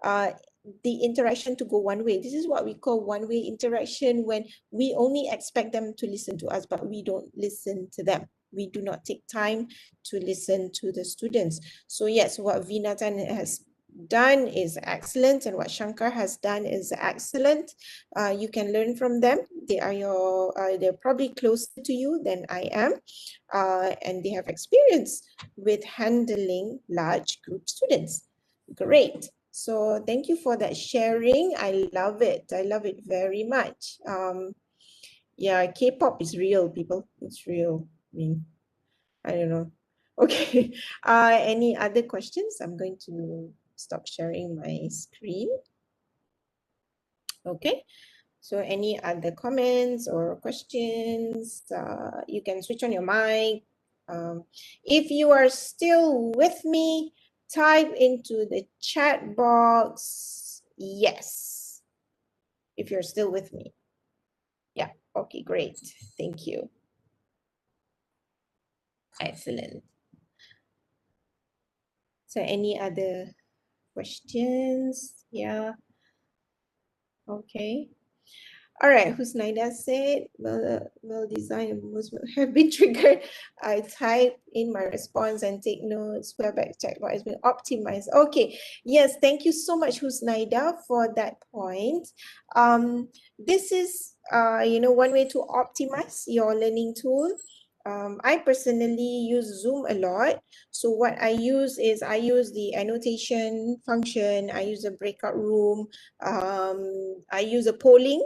the interaction to go one way. This is what we call one-way interaction, when we only expect them to listen to us, but we don't listen to them. We do not take time to listen to the students. So yes, what Vinatan has done is excellent, and what Shankar has done is excellent. You can learn from them. They are they're probably closer to you than I am, and they have experience with handling large group students. Great. So thank you for that sharing. I love it. I love it very much. Yeah, K-pop is real, people. It's real. I mean, I don't know. Okay. Any other questions? I'm going to stop sharing my screen. Okay. So any other comments or questions? You can switch on your mic. If you are still with me, type into the chat box yes, if you're still with me. Yeah, okay, great. Thank you. Excellent. So any other questions? Yeah. Okay. All right, Husnaida said, well designed moves have been triggered. I type in my response and take notes. Webback checkbox has been optimized. Okay, yes, thank you so much, Husnaida, for that point. This is, you know, one way to optimize your learning tool. I personally use Zoom a lot. So what I use is I use the annotation function. I use a breakout room. I use a polling.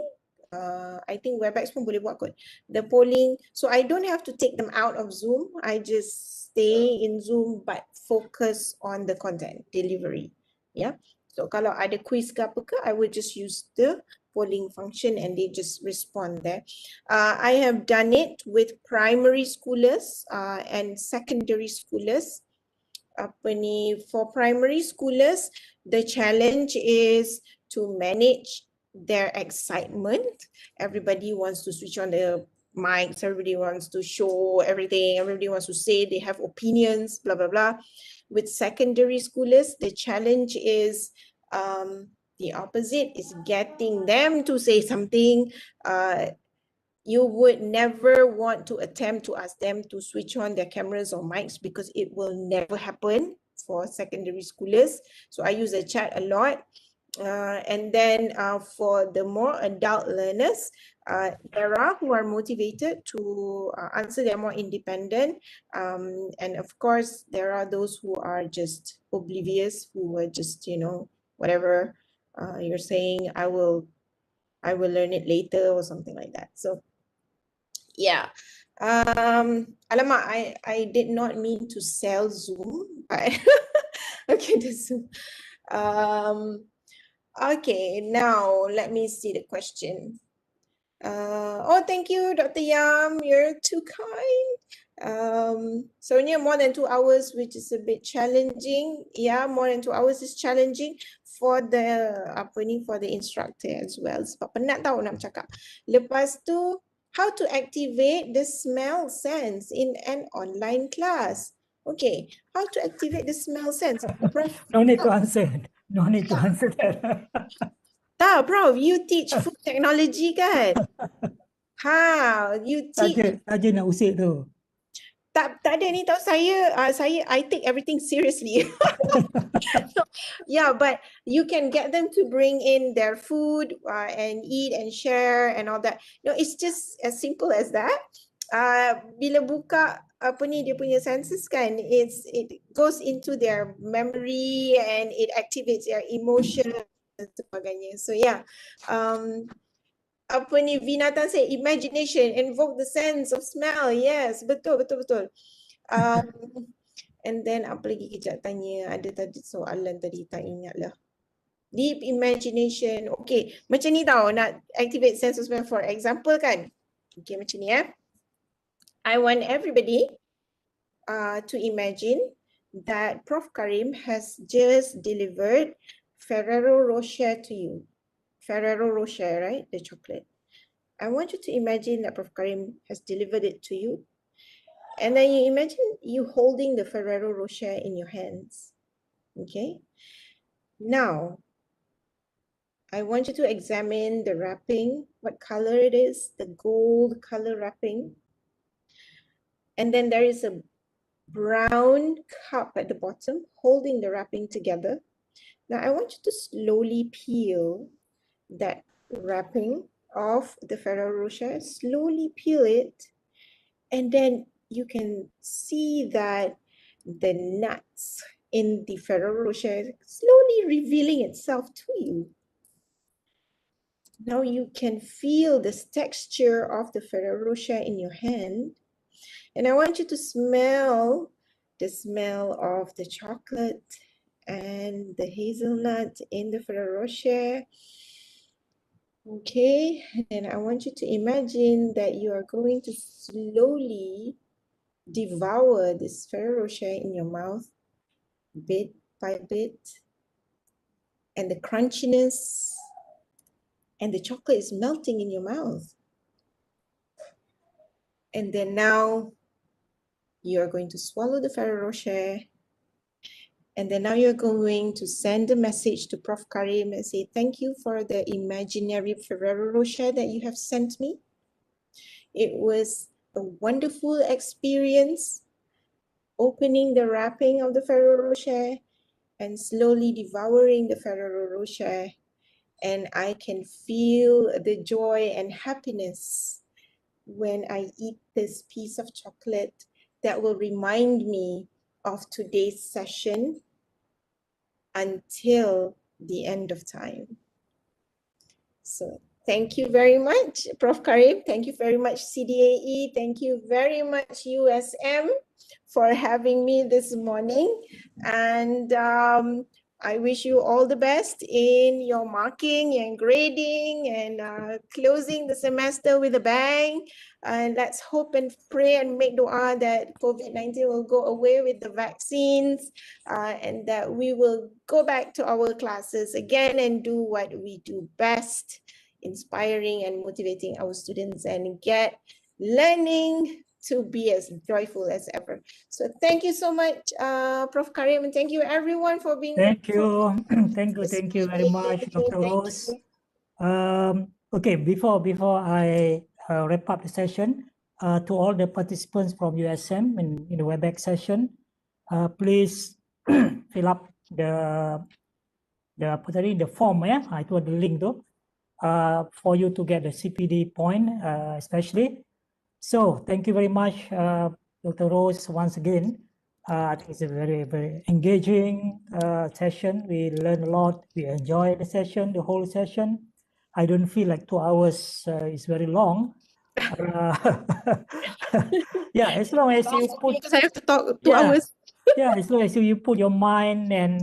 I think Webex pun boleh buat kot. The polling, so I don't have to take them out of Zoom. I just stay in Zoom but focus on the content delivery. Yeah. So kalau ada quiz ke apa ke, I would just use the polling function and they just respond there. I have done it with primary schoolers and secondary schoolers. For primary schoolers, the challenge is to manage their excitement. Everybody wants to switch on the mics, everybody wants to show everything, everybody wants to say they have opinions, blah, blah, blah. With secondary schoolers, the challenge is the opposite, is getting them to say something. You would never want to attempt to ask them to switch on their cameras or mics because it will never happen for secondary schoolers. So I use the chat a lot. And then for the more adult learners, there are who are motivated to answer, they're more independent. And of course, there are those who are just oblivious, who are just, you know, whatever you're saying, I will learn it later or something like that. So yeah, Alamak, I did not mean to sell Zoom, but okay, the Zoom. Okay, now let me see the question. Oh, thank you, Dr. Yam. You're too kind. So near more than 2 hours, which is a bit challenging. Yeah, more than 2 hours is challenging for the for the instructor as well. Sebab penat tau nak cakap. Lepas tu, how to activate the smell sense in an online class? Okay, how to activate the smell sense? Prof, No need to answer. No need to answer that. tak, Prof, you teach food technology kan? Ha, you teach. Saja nak usik tu. Tak ada ni tahu saya, I take everything seriously. Yeah, but you can get them to bring in their food and eat and share and all that. No, it's just as simple as that. Bila buka apa ni dia punya senses kan, it goes into their memory and it activates their emotion dan sebagainya. So yeah, apa ni Vinatan say imagination, invoke the sense of smell. Yes, betul. And then apa lagi kejap tanya, ada tadi soalan tadi tak ingat lah. Deep imagination. Okay, macam ni tau nak activate sense of smell, for example kan. Okay, macam ni I want everybody to imagine that Prof Karim has just delivered Ferrero Rocher to you. Ferrero Rocher, right? The chocolate. I want you to imagine that Prof Karim has delivered it to you. And then you imagine you holding the Ferrero Rocher in your hands. Okay. Now, I want you to examine the wrapping, what color it is, the gold color wrapping. And then there is a brown cup at the bottom holding the wrapping together. Now, I want you to slowly peel that wrapping off the Ferrero Rocher, slowly peel it, and then you can see that the nuts in the Ferrero Rocher slowly revealing itself to you. Now you can feel this texture of the Ferrero Rocher in your hand. And I want you to smell the smell of the chocolate and the hazelnut in the Ferrero Rocher. Okay, and I want you to imagine that you are going to slowly devour this Ferrero Rocher in your mouth, bit by bit, and the crunchiness and the chocolate is melting in your mouth. And then now you are going to swallow the Ferrero Rocher, and then now you're going to send a message to Prof Karim and say, thank you for the imaginary Ferrero Rocher that you have sent me. It was a wonderful experience opening the wrapping of the Ferrero Rocher and slowly devouring the Ferrero Rocher. And I can feel the joy and happiness when I eat this piece of chocolate that will remind me of today's session until the end of time. So thank you very much, Prof Karim. Thank you very much, CDAE. Thank you very much, USM, for having me this morning. And I wish you all the best in your marking and grading and closing the semester with a bang. And let's hope and pray and make dua that COVID-19 will go away with the vaccines and that we will go back to our classes again and do what we do best, inspiring and motivating our students and get learning to be as joyful as ever. So thank you so much, Prof Karim, and thank you everyone for being Thank you. Thank you very much, Dr. Rose. Okay, before I wrap up the session, to all the participants from USM in the WebEx session, please fill up the form, yeah, itu ada link tu, for you to get the CPD point, especially. So thank you very much, Dr. Rose, once again. I think it's a very, very engaging session. We learn a lot. We enjoy the session, the whole session. I don't feel like 2 hours is very long. Yeah, as long as you put, Because I have to talk 2 Yeah. hours. yeah, as long as you put your mind and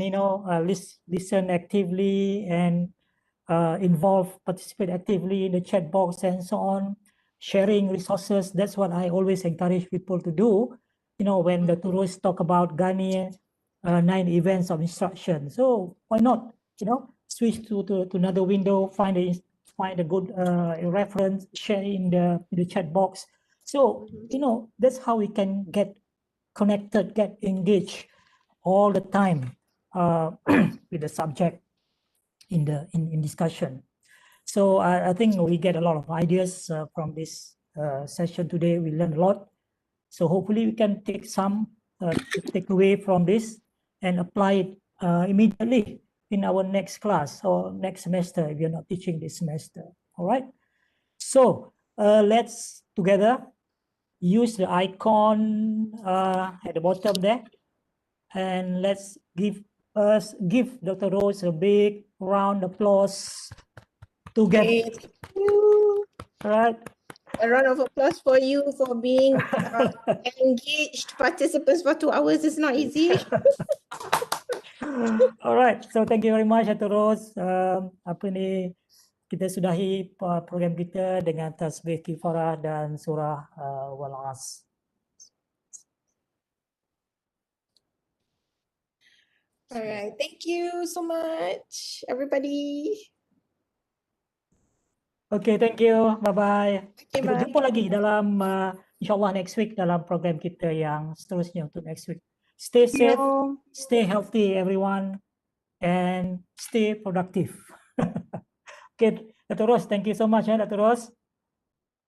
listen actively and participate actively in the chat box and so on, sharing resources. That's what I always encourage people to do. When the tourists talk about Ghani 9 events of instruction. So why not? Switch to another window, find a good reference, share in the chat box. So that's how we can get connected, get engaged all the time with the subject in discussion. So I think we get a lot of ideas from this session today. We learned a lot. So hopefully we can take some take away from this and apply it immediately in our next class or next semester if you're not teaching this semester. All right. So let's together use the icon at the bottom there, and let's give Dr. Rose a big round of applause together. Okay, thank you. All right. A round of applause for you for being engaged participants for 2 hours. It's not easy. All right. So thank you very much, Dr. Rose. Kita sudahi program kita dengan tasbih kifarah dan surah Wal-As. All right, thank you so much, everybody. Okay, thank you. Bye-bye. Okay, Kita bye. jumpa lagi dalam insyaAllah next week dalam program kita yang seterusnya untuk next week. Stay safe, stay healthy everyone, and stay productive. Okay, Dr. Rose, thank you so much, Dr. Rose.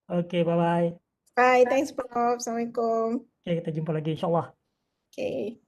Okay, bye-bye. Bye, thanks, Prof. Assalamualaikum. Okay, kita jumpa lagi insyaAllah. Okay.